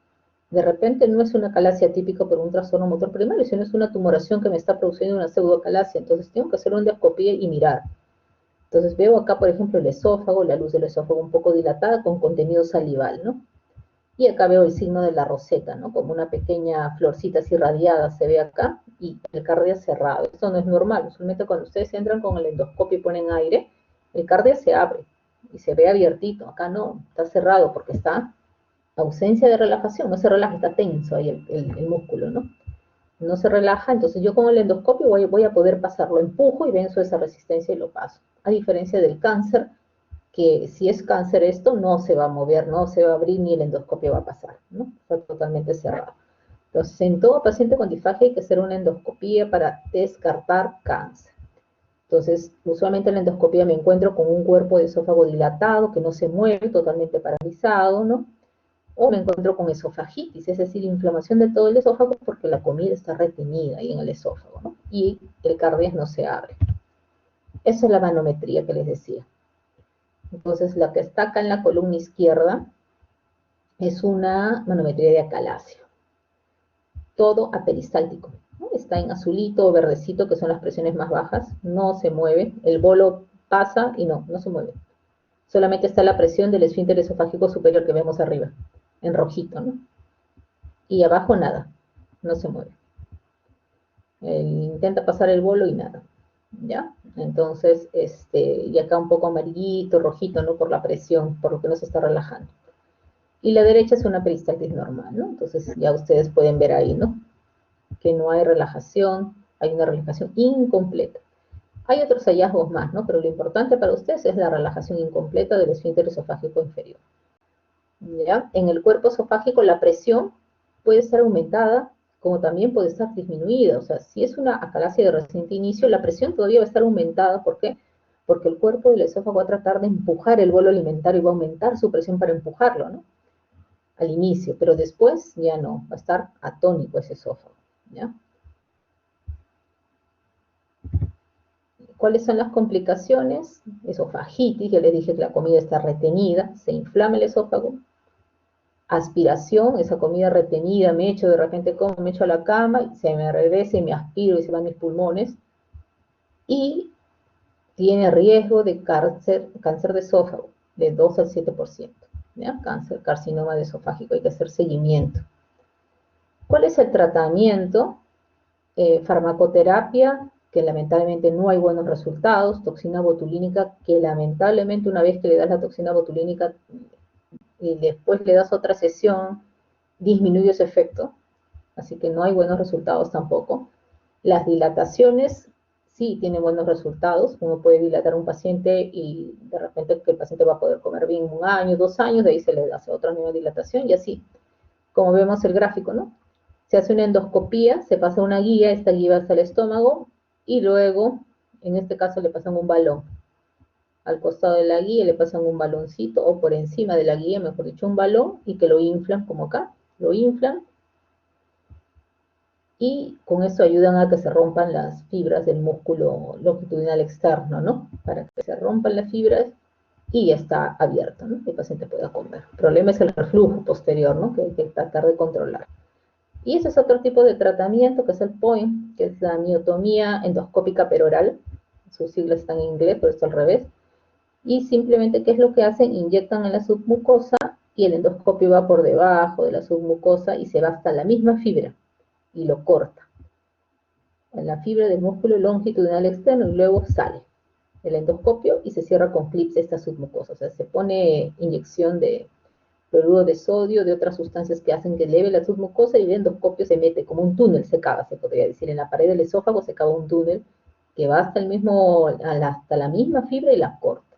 De repente no es una acalasia típica por un trastorno motor primario, sino es una tumoración que me está produciendo una pseudoacalasia. Entonces tengo que hacer una endoscopía y mirar. Entonces veo acá, por ejemplo, el esófago, la luz del esófago un poco dilatada con contenido salival, ¿no? Y acá veo el signo de la roseta, ¿no? Como una pequeña florcita así radiada se ve acá y el cardia cerrado. Esto no es normal. Usualmente cuando ustedes entran con el endoscopio y ponen aire, el cardia se abre y se ve abiertito. Acá no, está cerrado porque está ausencia de relajación. No se relaja, está tenso ahí el músculo, ¿no? No se relaja, entonces yo con el endoscopio voy a poder pasarlo, empujo y venzo esa resistencia y lo paso. A diferencia del cáncer, que si es cáncer esto, no se va a mover, no se va a abrir ni el endoscopio va a pasar, ¿no? Está totalmente cerrado. Entonces, en todo paciente con disfagia hay que hacer una endoscopía para descartar cáncer. Entonces, usualmente en la endoscopía me encuentro con un cuerpo de esófago dilatado, que no se mueve, totalmente paralizado, ¿no? O me encuentro con esofagitis, es decir, inflamación de todo el esófago porque la comida está retenida ahí en el esófago, ¿no? Y el cardias no se abre. Esa es la manometría que les decía. Entonces, la que está acá en la columna izquierda es una manometría de acalasia. Todo aperistáltico, ¿no? Está en azulito o verdecito, que son las presiones más bajas, no se mueve, el bolo pasa y no se mueve. Solamente está la presión del esfínter esofágico superior que vemos arriba, en rojito, ¿no? Y abajo nada, no se mueve. Intenta pasar el bolo y nada, ¿ya? Entonces, y acá un poco amarillito, rojito, ¿no? Por la presión, por lo que no se está relajando. Y la derecha es una peristaltis normal, ¿no? Entonces ya ustedes pueden ver ahí, ¿no? Que no hay relajación, hay una relajación incompleta. Hay otros hallazgos más, ¿no? Pero lo importante para ustedes es la relajación incompleta del esfínter esofágico inferior. ¿Ya? En el cuerpo esofágico la presión puede estar aumentada, como también puede estar disminuida. O sea, si es una acalasia de reciente inicio, la presión todavía va a estar aumentada. ¿Por qué? Porque el cuerpo del esófago va a tratar de empujar el bolo alimentario y va a aumentar su presión para empujarlo, ¿no? Al inicio, pero después ya no, va a estar atónico ese esófago, ¿ya? ¿Cuáles son las complicaciones? Esofagitis, ya les dije que la comida está retenida, se inflama el esófago. Aspiración, esa comida retenida, me echo de repente como, me echo a la cama, y se me regresa y me aspiro y se van mis pulmones. Y tiene riesgo de cáncer de esófago, de 2 al 7%. ¿Ya? Cáncer, carcinoma de esofágico, hay que hacer seguimiento. ¿Cuál es el tratamiento? Farmacoterapia, que lamentablemente no hay buenos resultados, toxina botulínica, que lamentablemente una vez que le das la toxina botulínica y después le das otra sesión, disminuye ese efecto, así que no hay buenos resultados tampoco. Las dilataciones sí tienen buenos resultados, uno puede dilatar a un paciente y de repente que el paciente va a poder comer bien 1 año, 2 años, de ahí se le hace otra nueva dilatación y así, como vemos el gráfico, ¿no? Se hace una endoscopía, se pasa una guía, esta guía va hasta el estómago y luego, en este caso, le pasan un balón. Al costado de la guía le pasan un baloncito o por encima de la guía, mejor dicho, un balón y que lo inflan como acá, lo inflan y con eso ayudan a que se rompan las fibras del músculo longitudinal externo, ¿no? Para que se rompan las fibras y ya está abierto, ¿no? El paciente pueda comer. El problema es el reflujo posterior, ¿no? Que hay que tratar de controlar. Y ese es otro tipo de tratamiento, que es el POEM, que es la miotomía endoscópica peroral. Sus siglas están en inglés, pero está al revés. Y simplemente, ¿qué es lo que hacen? Inyectan en la submucosa y el endoscopio va por debajo de la submucosa y se va hasta la misma fibra y lo corta. En la fibra del músculo longitudinal externo y luego sale el endoscopio y se cierra con clips esta submucosa. O sea, se pone inyección de cloruro de sodio, de otras sustancias que hacen que eleve la submucosa y el endoscopio se mete como un túnel, se cava, se podría decir. En la pared del esófago se cava un túnel que va hasta hasta la misma fibra y la corta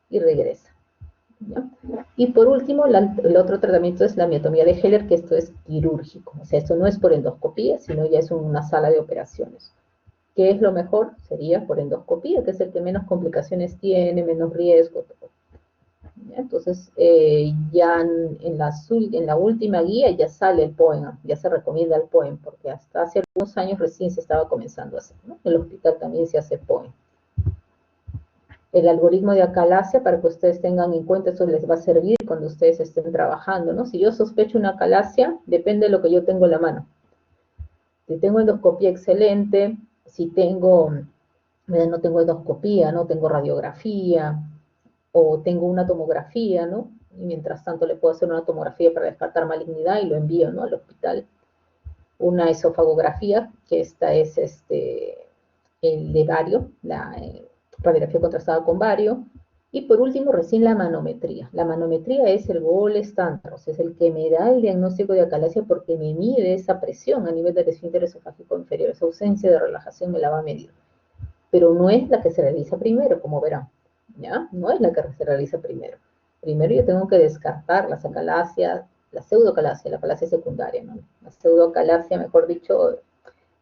y regresa. ¿Ya? Y por último, el otro tratamiento es la miotomía de Heller, que esto es quirúrgico. O sea, esto no es por endoscopía, sino ya es una sala de operaciones. ¿Qué es lo mejor? Sería por endoscopía, que es el que menos complicaciones tiene, menos riesgo. ¿Ya? Entonces, ya en la última guía ya sale el POEM, ya se recomienda el POEM, porque hasta hace algunos años recién se estaba comenzando a hacer, ¿no? En el hospital también se hace POEM. El algoritmo de acalasia, para que ustedes tengan en cuenta, eso les va a servir cuando ustedes estén trabajando, ¿no? Si yo sospecho una acalasia, depende de lo que yo tengo en la mano. Si tengo endoscopía excelente, si no tengo endoscopía, no tengo radiografía, o tengo una tomografía, ¿no? Y mientras tanto le puedo hacer una tomografía para descartar malignidad y lo envío, ¿no?, al hospital. Una esofagografía, que esta es el de bario, la radiografía contrastada con bario. Y por último, recién la manometría. La manometría es el gold estándar, o sea, es el que me da el diagnóstico de acalasia porque me mide esa presión a nivel del esfínter esofágico inferior. Esa ausencia de relajación me la va a medir. Pero no es la que se realiza primero, como verán, ¿ya? No es la que se realiza primero. Primero yo tengo que descartar las acalasias, la pseudocalasia, la acalasia secundaria, ¿no? La pseudocalasia, mejor dicho,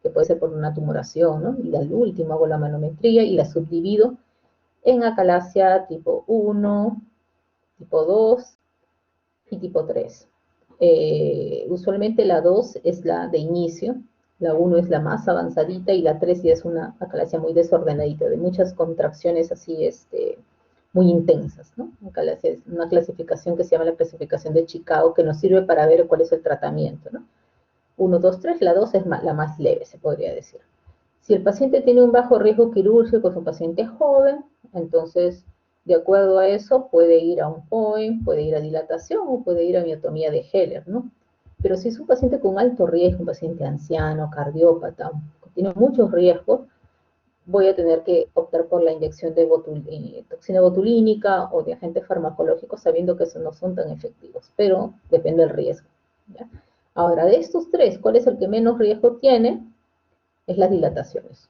que puede ser por una tumoración, ¿no? Y al último hago la manometría y la subdivido en acalasia tipo 1, tipo 2 y tipo 3. Usualmente la 2 es la de inicio, la 1 es la más avanzadita y la 3 ya es una acalasia muy desordenadita, de muchas contracciones así muy intensas, ¿no? Una clasificación que se llama la clasificación de Chicago, que nos sirve para ver cuál es el tratamiento, ¿no? 1, 2, 3, la 2 es la más leve, se podría decir. Si el paciente tiene un bajo riesgo quirúrgico, es un paciente joven, entonces, de acuerdo a eso, puede ir a un POEM, puede ir a dilatación o puede ir a miotomía de Heller, ¿no? Pero si es un paciente con alto riesgo, un paciente anciano, cardiópata, que tiene muchos riesgos, voy a tener que optar por la inyección de toxina botulínica o de agentes farmacológicos, sabiendo que esos no son tan efectivos, pero depende del riesgo, ¿ya? Ahora, de estos tres, ¿cuál es el que menos riesgo tiene? Es las dilataciones.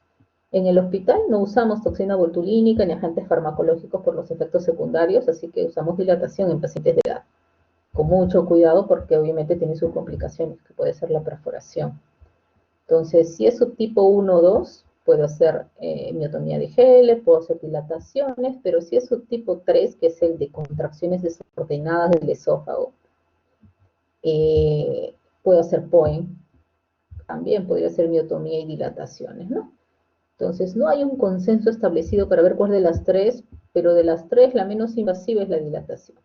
En el hospital no usamos toxina botulínica ni agentes farmacológicos por los efectos secundarios, así que usamos dilatación en pacientes de edad. Con mucho cuidado porque obviamente tiene sus complicaciones, que puede ser la perforación. Entonces, si es subtipo 1 o 2, puedo hacer miotomía de Heller, puedo hacer dilataciones, pero si es subtipo 3, que es el de contracciones desordenadas del esófago, puedo hacer POEM, también podría ser miotomía y dilataciones, ¿no? Entonces, no hay un consenso establecido para ver cuál de las tres, pero de las tres, la menos invasiva es la dilatación.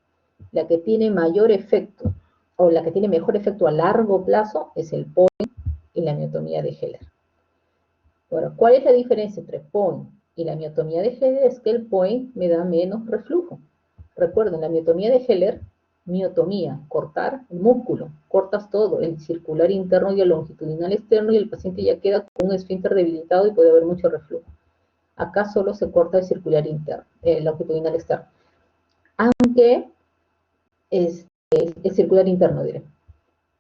La que tiene mayor efecto, o la que tiene mejor efecto a largo plazo, es el POEM y la miotomía de Heller. Bueno, ¿cuál es la diferencia entre POEM y la miotomía de Heller? Es que el POEM me da menos reflujo. Recuerden, la miotomía de Heller, miotomía, cortar el músculo, cortas todo, el circular interno y el longitudinal externo, y el paciente ya queda con un esfínter debilitado y puede haber mucho reflujo. Acá solo se corta el circular interno, el longitudinal externo. Aunque el circular interno, diré.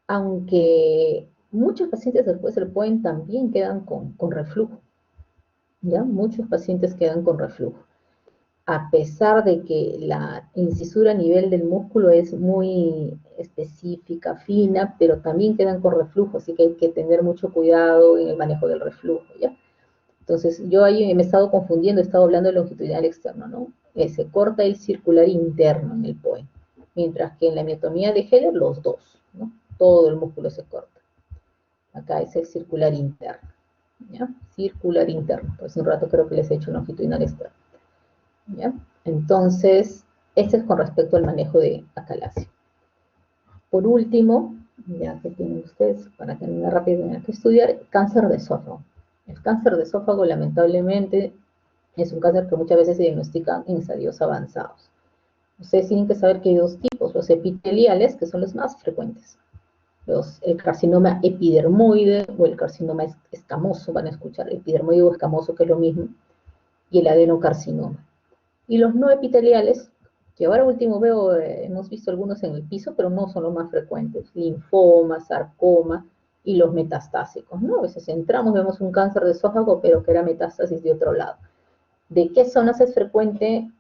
Aunque muchos pacientes después del POEM también quedan con reflujo. ¿Ya? Muchos pacientes quedan con reflujo. A pesar de que la incisura a nivel del músculo es muy específica, fina, pero también quedan con reflujo, así que hay que tener mucho cuidado en el manejo del reflujo, ¿ya? Entonces, yo ahí me he estado confundiendo, he estado hablando de longitudinal externo, ¿no? Se corta el circular interno en el POEM, mientras que en la miotomía de Heller, los dos, ¿no? Todo el músculo se corta. Acá es el circular interno, ¿ya? Circular interno. Pues un rato creo que les he hecho longitudinal externo, ¿ya? Entonces, este es con respecto al manejo de acalasia. Por último, ya que tienen ustedes, para que no rápido tengan que estudiar, cáncer de esófago. El cáncer de esófago, lamentablemente, es un cáncer que muchas veces se diagnostica en estadios avanzados. Ustedes tienen que saber que hay dos tipos, los epiteliales, que son los más frecuentes. El carcinoma epidermoide o el carcinoma escamoso, van a escuchar, epidermoide o escamoso, que es lo mismo, y el adenocarcinoma. Y los no epiteliales, que ahora último veo, hemos visto algunos en el piso, pero no son los más frecuentes, linfoma, sarcoma y los metastásicos, ¿no? A veces entramos, vemos un cáncer de esófago, pero que era metástasis de otro lado. ¿De qué zonas es frecuente?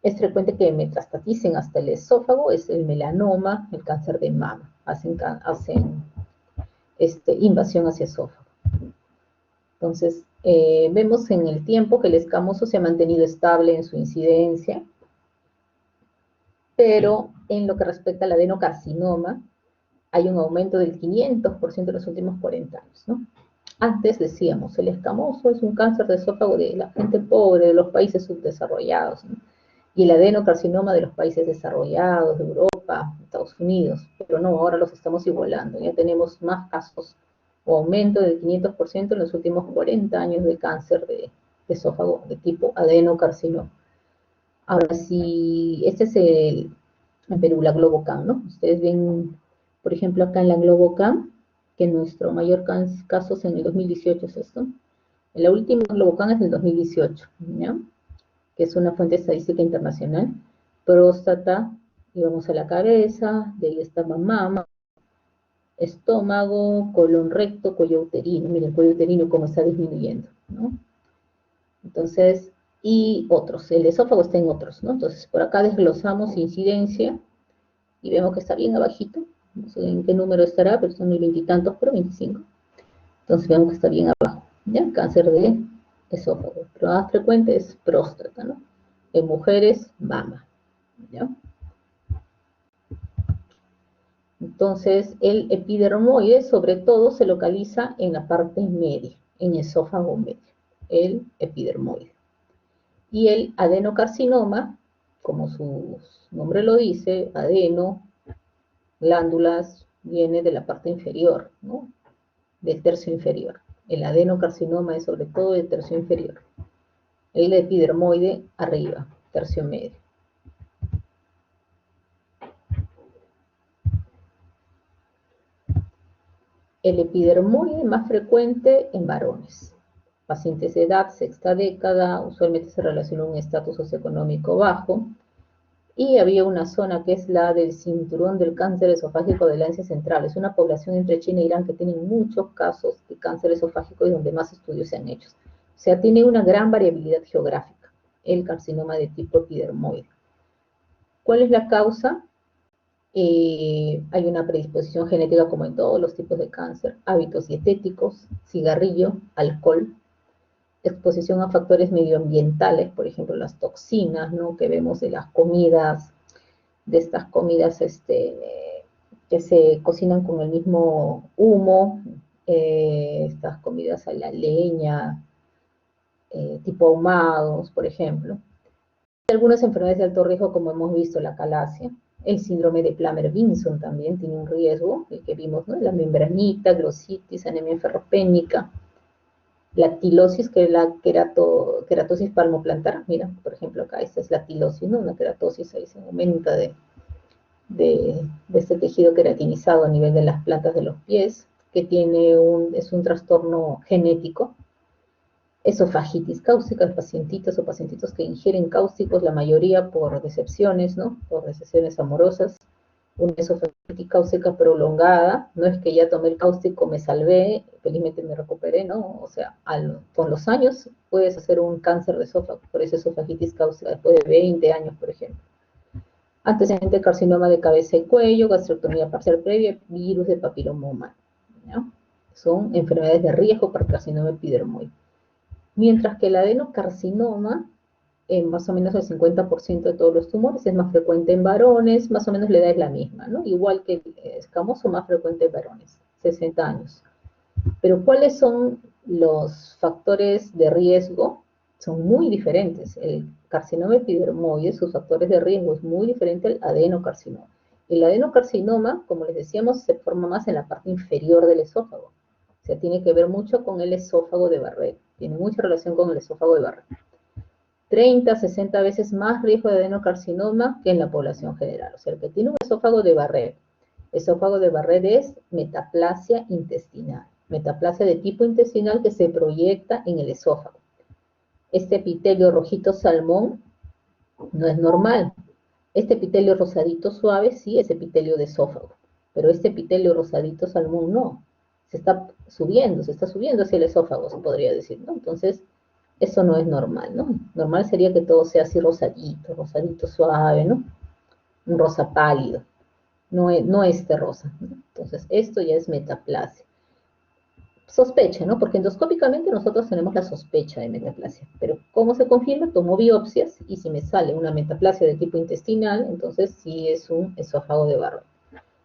Es frecuente que metastaticen hasta el esófago, es el melanoma, el cáncer de mama, hacen invasión hacia esófago. Entonces, vemos en el tiempo que el escamoso se ha mantenido estable en su incidencia, pero en lo que respecta al adenocarcinoma, hay un aumento del 500% en los últimos 40 años, ¿no? Antes decíamos, el escamoso es un cáncer de esófago de la gente pobre, de los países subdesarrollados, ¿no? Y el adenocarcinoma de los países desarrollados, de Europa, Estados Unidos, pero no, ahora los estamos igualando, ya tenemos más casos, o aumento del 500% en los últimos 40 años de cáncer de esófago de tipo adenocarcinoma. Ahora, si este es en Perú, la Globocam, ¿no? Ustedes ven, por ejemplo, acá en la Globocam, que nuestro mayor casos en el 2018 es esto. La última Globocam es del 2018, ¿ya? Que es una fuente estadística internacional. Próstata, y vamos a la cabeza, de ahí está mama, estómago, colon recto, cuello uterino. Miren, el cuello uterino cómo está disminuyendo, ¿no? Entonces, y otros, el esófago está en otros, ¿no? Entonces, por acá desglosamos incidencia y vemos que está bien abajito, no sé en qué número estará, pero son 20 y tantos, pero 25. Entonces vemos que está bien abajo, ¿ya? Cáncer de esófago. Pero más frecuente es próstata, ¿no? En mujeres, mama, ¿ya? Entonces, el epidermoide, sobre todo, se localiza en la parte media, en esófago medio, el epidermoide. Y el adenocarcinoma, como su nombre lo dice, adeno, glándulas, viene de la parte inferior, ¿no? Del tercio inferior. El adenocarcinoma es sobre todo del tercio inferior. El epidermoide arriba, tercio medio. El epidermoide más frecuente en varones. Pacientes de edad, sexta década, usualmente se relaciona un estatus socioeconómico bajo, y había una zona que es la del cinturón del cáncer esofágico del Asia Central. Es una población entre China e Irán que tiene muchos casos de cáncer esofágico y donde más estudios se han hecho. O sea, tiene una gran variabilidad geográfica, el carcinoma de tipo epidermoide. ¿Cuál es la causa? Hay una predisposición genética como en todos los tipos de cáncer, hábitos dietéticos, cigarrillo, alcohol, exposición a factores medioambientales, por ejemplo, las toxinas, ¿no? Que vemos de las comidas, de estas comidas que se cocinan con el mismo humo, estas comidas a la leña, tipo ahumados, por ejemplo. Algunas enfermedades de alto riesgo, como hemos visto, la calasia, el síndrome de Plummer-Vinson también tiene un riesgo, el que vimos, ¿no? La membranita, glositis, anemia ferropénica, lactilosis, que es la queratosis palmoplantar. Mira, por ejemplo, acá esta es lactilosis, ¿no? Una queratosis, ahí se aumenta de este tejido queratinizado a nivel de las plantas de los pies, que es un trastorno genético. Esofagitis cáustica, pacientitos o pacientitos que ingieren cáusticos, la mayoría por decepciones, ¿no? Por decepciones amorosas. Una esofagitis cáustica prolongada, no es que ya tomé el cáustico, me salvé, felizmente me recuperé, ¿no? O sea, con los años puedes hacer un cáncer de esófago, por eso esofagitis cáustica, después de 20 años, por ejemplo. Antecedente carcinoma de cabeza y cuello, gastrectomía parcial previa, virus de papiloma humano, ¿no? Son enfermedades de riesgo para el carcinoma epidermoide. Mientras que el adenocarcinoma, más o menos el 50% de todos los tumores, es más frecuente en varones, más o menos la edad es la misma, ¿no? Igual que el escamoso, más frecuente en varones, 60 años. Pero ¿cuáles son los factores de riesgo? Son muy diferentes. El carcinoma epidermoide, sus factores de riesgo es muy diferente al adenocarcinoma. El adenocarcinoma, como les decíamos, se forma más en la parte inferior del esófago. O sea, tiene que ver mucho con el esófago de Barrett. Tiene mucha relación con el esófago de Barrett. 30, 60 veces más riesgo de adenocarcinoma que en la población general. O sea, el que tiene un esófago de Barrett es metaplasia intestinal. Metaplasia de tipo intestinal que se proyecta en el esófago. Este epitelio rojito salmón no es normal. Este epitelio rosadito suave sí es epitelio de esófago, pero este epitelio rosadito salmón no. Se está subiendo hacia el esófago, se podría decir, ¿no? Entonces, eso no es normal, ¿no? Normal sería que todo sea así rosadito suave, ¿no? Un rosa pálido, no este rosa, ¿no? Entonces, esto ya es metaplasia. Sospecha, ¿no? Porque endoscópicamente nosotros tenemos la sospecha de metaplasia, pero ¿cómo se confirma? Tomo biopsias y si me sale una metaplasia de tipo intestinal, entonces sí es un esófago de Barrett.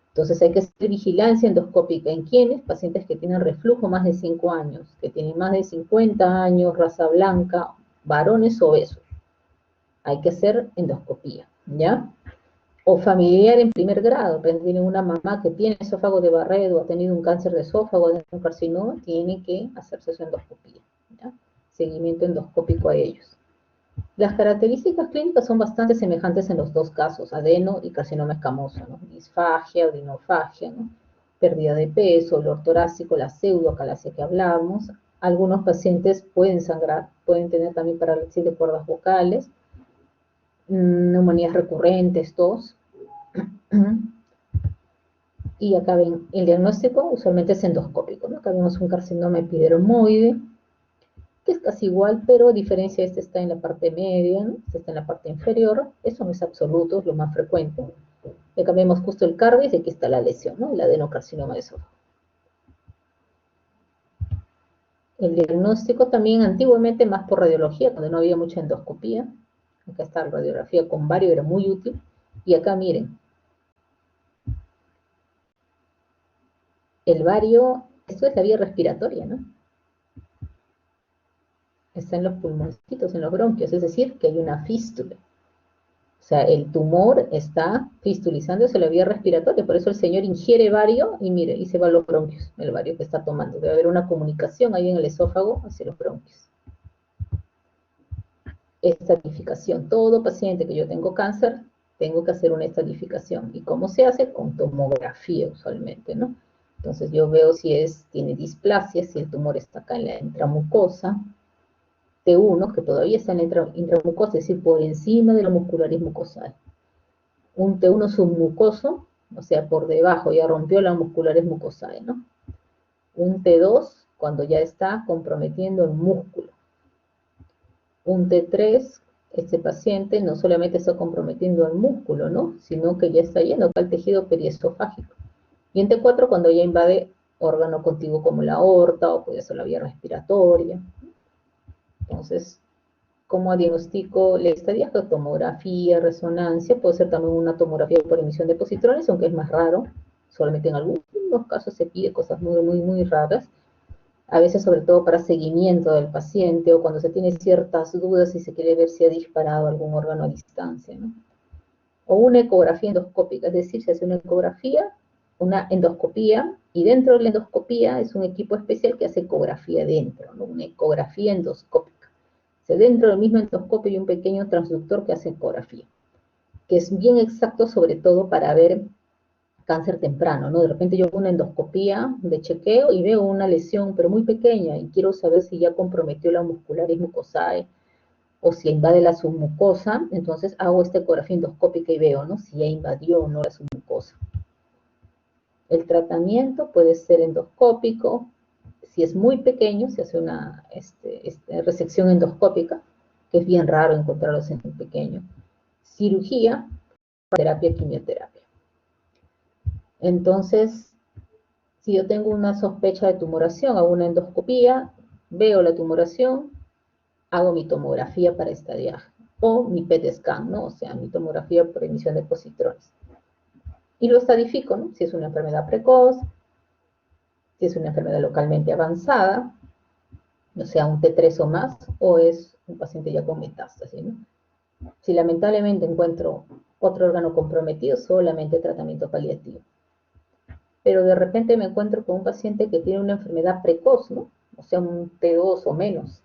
Entonces hay que hacer vigilancia endoscópica. ¿En quiénes? Pacientes que tienen reflujo más de 5 años, que tienen más de 50 años, raza blanca, varones obesos. Hay que hacer endoscopía, ¿ya? O familiar en primer grado, pues tiene una mamá que tiene esófago de Barrett o ha tenido un cáncer de esófago, un carcinoma, tiene que hacerse su endoscopía, ¿ya? Seguimiento endoscópico a ellos. Las características clínicas son bastante semejantes en los dos casos, adeno y carcinoma escamoso, ¿no? Disfagia, adenofagia, ¿no? Pérdida de peso, dolor torácico, la pseudocalacia que hablamos. Algunos pacientes pueden sangrar, pueden tener también parálisis de cuerdas vocales, neumonías recurrentes, tos. Y acá ven, el diagnóstico usualmente es endoscópico, ¿no? Acá vemos un carcinoma epidermoide, que es casi igual, pero a diferencia este está en la parte media, ¿no? Este está en la parte inferior, eso no es absoluto, es lo más frecuente. Y acá vemos justo el cardio y aquí está la lesión, ¿no? El adenocarcinoma de esófago. El diagnóstico también antiguamente más por radiología, cuando no había mucha endoscopía. Acá está la radiografía con bario, era muy útil. Y acá miren, el bario, esto es la vía respiratoria, ¿no? Está en los pulmoncitos, en los bronquios, es decir, que hay una fístula. O sea, el tumor está fistulizándose la vía respiratoria, por eso el señor ingiere bario y mire, y se va a los bronquios, el bario que está tomando. Debe haber una comunicación ahí en el esófago hacia los bronquios. Estadificación. Todo paciente que yo tengo cáncer, tengo que hacer una estadificación. ¿Y cómo se hace? Con tomografía usualmente, ¿no? Entonces yo veo si tiene displasia, si el tumor está acá en la intramucosa, T1, que todavía está en la intramucosa, es decir, por encima de la muscularis mucosal. Un T1 submucoso, o sea, por debajo, ya rompió la muscularis mucosae, ¿no? Un T2, cuando ya está comprometiendo el músculo. Un T3, este paciente no solamente está comprometiendo el músculo, ¿no? Sino que ya está yendo al tejido periesofágico. Y en T4, cuando ya invade órgano contiguo como la aorta, o puede ser la vía respiratoria. Entonces, ¿cómo diagnostico la estadia? Tomografía, resonancia, puede ser también una tomografía por emisión de positrones, aunque es más raro, solamente en algunos casos se pide cosas muy raras, a veces sobre todo para seguimiento del paciente o cuando se tiene ciertas dudas y se quiere ver si ha disparado algún órgano a distancia, ¿no? O una ecografía endoscópica, es decir, se hace una endoscopía, y dentro de la endoscopía es un equipo especial que hace ecografía dentro, ¿no? Una ecografía endoscópica. Dentro del mismo endoscopio hay un pequeño transductor que hace ecografía, que es bien exacto sobre todo para ver cáncer temprano, ¿no? De repente yo hago una endoscopía de chequeo y veo una lesión, pero muy pequeña, y quiero saber si ya comprometió la muscularis mucosae o si invade la submucosa, entonces hago esta ecografía endoscópica y veo, ¿no? Si ya invadió o no la submucosa. El tratamiento puede ser endoscópico, si es muy pequeño, se hace una resección endoscópica, que es bien raro encontrarlos en pequeño. Cirugía, terapia, quimioterapia. Entonces, si yo tengo una sospecha de tumoración, hago una endoscopía, veo la tumoración, hago mi tomografía para estadiar, o mi PET scan, ¿no? O sea, mi tomografía por emisión de positrones. Y lo estadifico, ¿no? Si es una enfermedad precoz, si es una enfermedad localmente avanzada, o sea, un T3 o más, o es un paciente ya con metástasis, ¿no? Si lamentablemente encuentro otro órgano comprometido, solamente tratamiento paliativo. Pero de repente me encuentro con un paciente que tiene una enfermedad precoz, ¿no? O sea, un T2 o menos.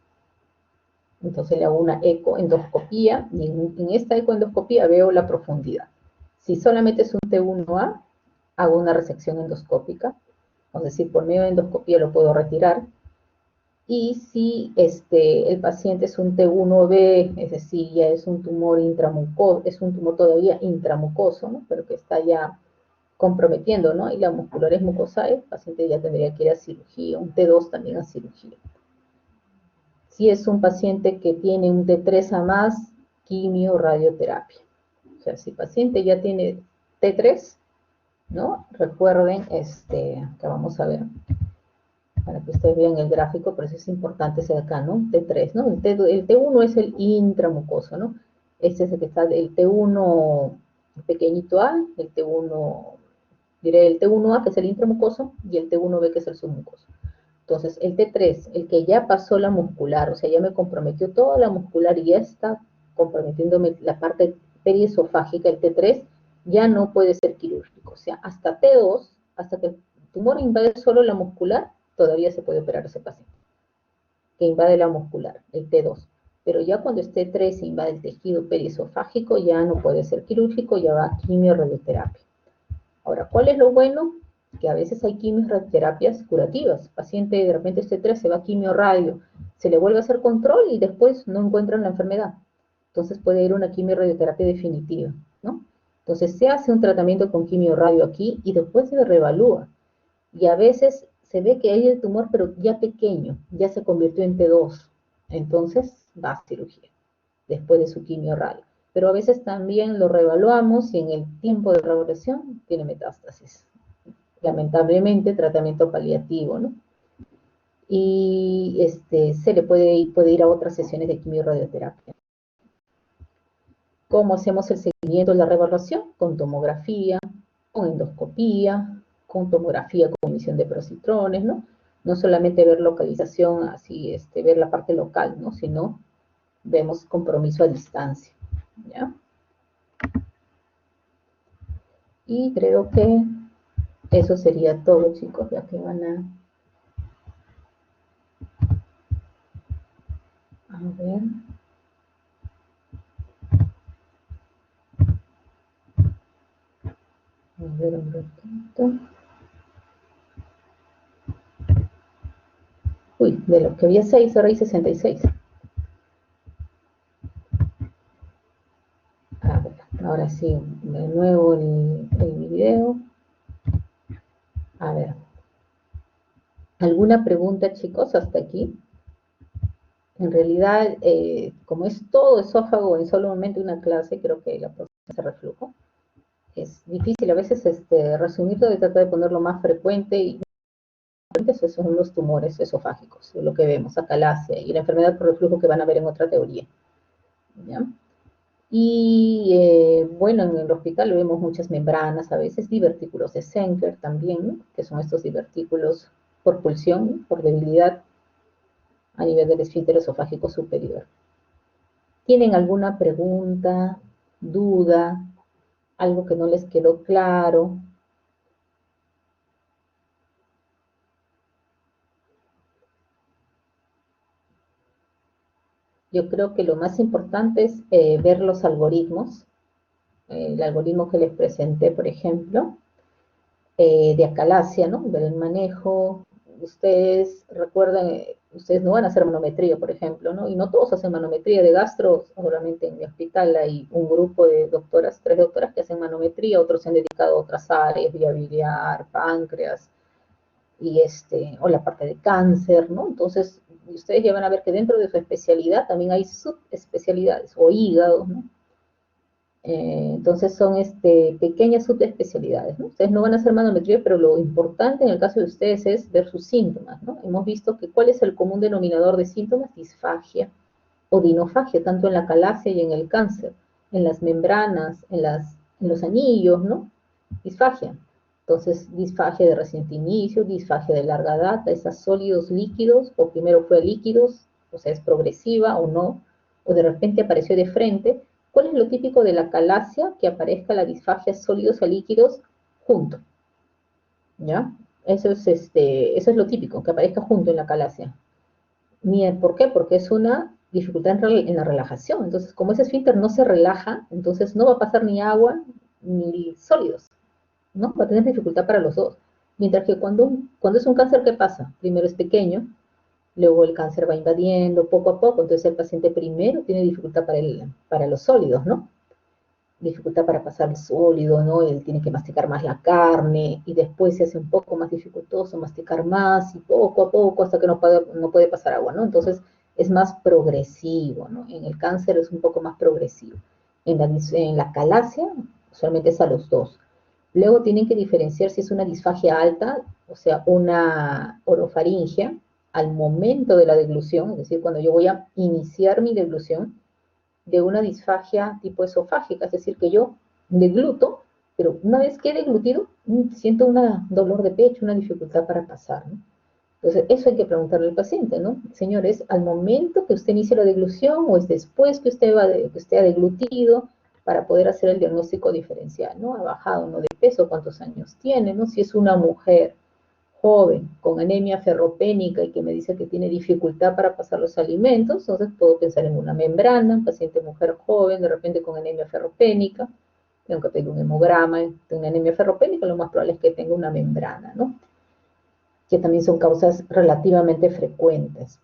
Entonces le hago una ecoendoscopía y en esta ecoendoscopía veo la profundidad. Si solamente es un T1A, hago una resección endoscópica, es decir, por medio de endoscopía lo puedo retirar. Y si el paciente es un T1B, es decir, ya es un tumor intramucoso, es un tumor todavía intramucoso, ¿no? Pero que está ya comprometiendo, ¿no? Y la muscular es mucosa, el paciente ya tendría que ir a cirugía, un T2 también a cirugía. Si es un paciente que tiene un T3 a más, quimio, radioterapia. O sea, si el paciente ya tiene T3, ¿no? Recuerden, que vamos a ver, para que ustedes vean el gráfico, por eso es importante ese de acá, ¿no? T3, ¿no? El T1 es el intramucoso, ¿no? Este es el que está, el T1 pequeñito A, el T1, diré el T1A, que es el intramucoso, y el T1B, que es el submucoso. Entonces, el T3, el que ya pasó la muscular, o sea, ya me comprometió toda la muscular y ya está comprometiéndome la parte periesofágica, el T3, ya no puede ser quirúrgico. O sea, hasta T2, hasta que el tumor invade solo la muscular, todavía se puede operar a ese paciente, que invade la muscular, el T2. Pero ya cuando esté 3 e invade el tejido periesofágico, ya no puede ser quirúrgico, ya va a quimio-radioterapia. Ahora, ¿cuál es lo bueno? Que a veces hay quimioterapias curativas. El paciente de repente este 3 se va a quimio-radio, se le vuelve a hacer control y después no encuentran la enfermedad. Entonces puede ir a una quimio-radioterapia definitiva, ¿no? Entonces se hace un tratamiento con quimio-radio aquí y después se reevalúa. Y a veces se ve que hay el tumor, pero ya pequeño, ya se convirtió en T2. Entonces va a cirugía, después de su quimio-radio. Pero a veces también lo reevaluamos y en el tiempo de reevaluación tiene metástasis. Lamentablemente, tratamiento paliativo, ¿no? Y se le puede ir a otras sesiones de quimio-radioterapia. ¿Cómo hacemos el seguimiento de la reevaluación? Con tomografía, con endoscopía, con tomografía con emisión de positrones, ¿no? No solamente ver localización, así, ver la parte local, ¿no? Sino vemos compromiso a distancia, ¿ya? Y creo que eso sería todo, chicos, ya que van a ver. A ver un ratito. Uy, de lo que había 6, ahora hay 66. A ver, ahora sí, de nuevo el video. A ver. ¿Alguna pregunta, chicos, hasta aquí? En realidad, como es todo esófago en solo momento una clase, creo que la próxima se reflujo. Es difícil a veces resumirlo, de tratar de ponerlo más frecuente y esos son los tumores esofágicos, lo que vemos, acalasia y la enfermedad por reflujo que van a ver en otra teoría. ¿Ya? Y bueno, en el hospital vemos muchas membranas, a veces divertículos de Senker también, ¿no? Que son estos divertículos por pulsión, por debilidad a nivel del esfínter esofágico superior. ¿Tienen alguna pregunta, duda, algo que no les quedó claro? Yo creo que lo más importante es ver los algoritmos, el algoritmo que les presenté, por ejemplo, de acalasia, ¿no? Ver el manejo. Ustedes recuerdan, ustedes no van a hacer manometría, por ejemplo, ¿no? Y no todos hacen manometría de gastro. Seguramente en mi hospital hay un grupo de doctoras, 3 doctoras que hacen manometría, otros se han dedicado a otras áreas, vía biliar, páncreas, y o la parte de cáncer, ¿no? Entonces, ustedes ya van a ver que dentro de su especialidad también hay subespecialidades, o hígado, ¿no? Entonces son pequeñas subespecialidades, ¿no? Ustedes no van a hacer manometría, pero lo importante en el caso de ustedes es ver sus síntomas, ¿no? Hemos visto que cuál es el común denominador de síntomas, disfagia o dinofagia, tanto en la calasia y en el cáncer, en las membranas, en los anillos, ¿no? Disfagia. Entonces, disfagia de reciente inicio, disfagia de larga data, esas sólidos líquidos, o primero fue líquidos, o sea, es progresiva o no, o de repente apareció de frente, ¿Cuál es lo típico de la calasia? Que aparezca la disfagia sólidos a líquidos junto, ¿ya? Eso es lo típico, que aparezca junto en la calasia. ¿Por qué? Porque es una dificultad en la relajación. Entonces, como ese esfínter no se relaja, entonces no va a pasar ni agua ni sólidos, ¿no? Va a tener dificultad para los dos. Mientras que cuando es un cáncer, ¿qué pasa? Primero es pequeño, luego el cáncer va invadiendo poco a poco, entonces el paciente primero tiene dificultad para los sólidos, ¿no? Dificultad para pasar el sólido, ¿no? Él tiene que masticar más la carne y después se hace un poco más dificultoso masticar más y poco a poco hasta que no puede pasar agua, ¿no? Entonces es más progresivo, ¿no? En el cáncer es un poco más progresivo. En la calasia solamente es a los dos. Luego tienen que diferenciar si es una disfagia alta, o sea, una orofaringia, al momento de la deglución, es decir, cuando yo voy a iniciar mi deglución, de una disfagia tipo esofágica, es decir, que yo degluto, pero una vez que he deglutido, siento un dolor de pecho, una dificultad para pasar, ¿no? Entonces, eso hay que preguntarle al paciente, ¿no? Señores, ¿al momento que usted inicia la deglución o es después que usted ha deglutido para poder hacer el diagnóstico diferencial, ¿no? ¿Ha bajado, no, de peso? ¿Cuántos años tiene, no? Si es una mujer joven con anemia ferropénica y que me dice que tiene dificultad para pasar los alimentos, entonces puedo pensar en una membrana, paciente mujer joven, de repente con anemia ferropénica, tengo que pedir un hemograma de una anemia ferropénica, lo más probable es que tenga una membrana, ¿no? Que también son causas relativamente frecuentes.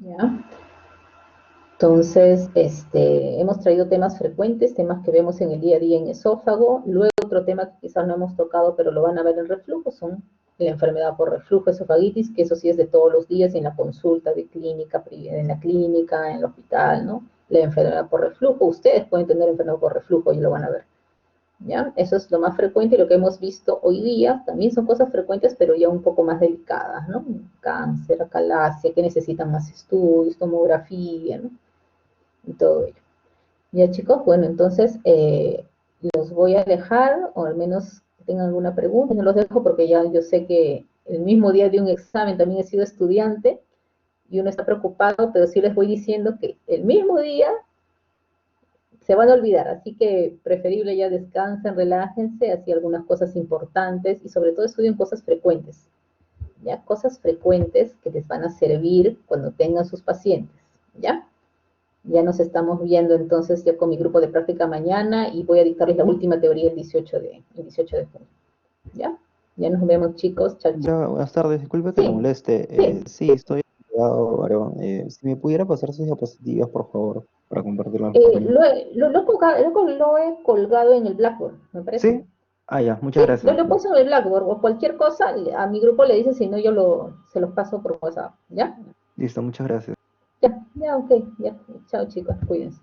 ¿Ya? Entonces, hemos traído temas frecuentes, temas que vemos en el día a día en esófago. Luego, otro tema que quizás no hemos tocado, pero lo van a ver en reflujo, son la enfermedad por reflujo, esofagitis, que eso sí es de todos los días en la consulta de clínica, en la clínica, en el hospital, ¿no? La enfermedad por reflujo, ustedes pueden tener enfermedad por reflujo y lo van a ver, ¿ya? Eso es lo más frecuente y lo que hemos visto hoy día. También son cosas frecuentes, pero ya un poco más delicadas, ¿no? Cáncer, acalasia, que necesitan más estudios, tomografía, ¿no? Y todo ello. Ya, chicos, bueno, entonces los voy a dejar, o al menos que tengan alguna pregunta. No los dejo porque ya yo sé que el mismo día de un examen también he sido estudiante y uno está preocupado, pero sí les voy diciendo que el mismo día se van a olvidar, así que preferible ya descansen, relájense, así algunas cosas importantes y sobre todo estudien cosas frecuentes, ya, cosas frecuentes que les van a servir cuando tengan sus pacientes, ¿ya? Ya nos estamos viendo entonces ya con mi grupo de práctica mañana y voy a dictarles la última teoría el 18 de junio. ¿Ya? Ya nos vemos, chicos. Chao, Ya, chao. buenas tardes, disculpe que lo Sí, moleste. sí. Sí, estoy ocupado, varón. Si me pudiera pasar sus diapositivas, por favor, para compartirlo con mis Eh, compañeros. lo, he, lo, lo he colgado, lo he colgado en el Blackboard, me parece. ¿Sí? Ah, ya, muchas Sí, lo gracias. he puesto en el Blackboard o cualquier cosa, a mi grupo le dice, si no, se los paso por WhatsApp. ¿Ya? Listo, muchas gracias. Ya, ya, ok. Ya. Chao, chicos. Cuídense.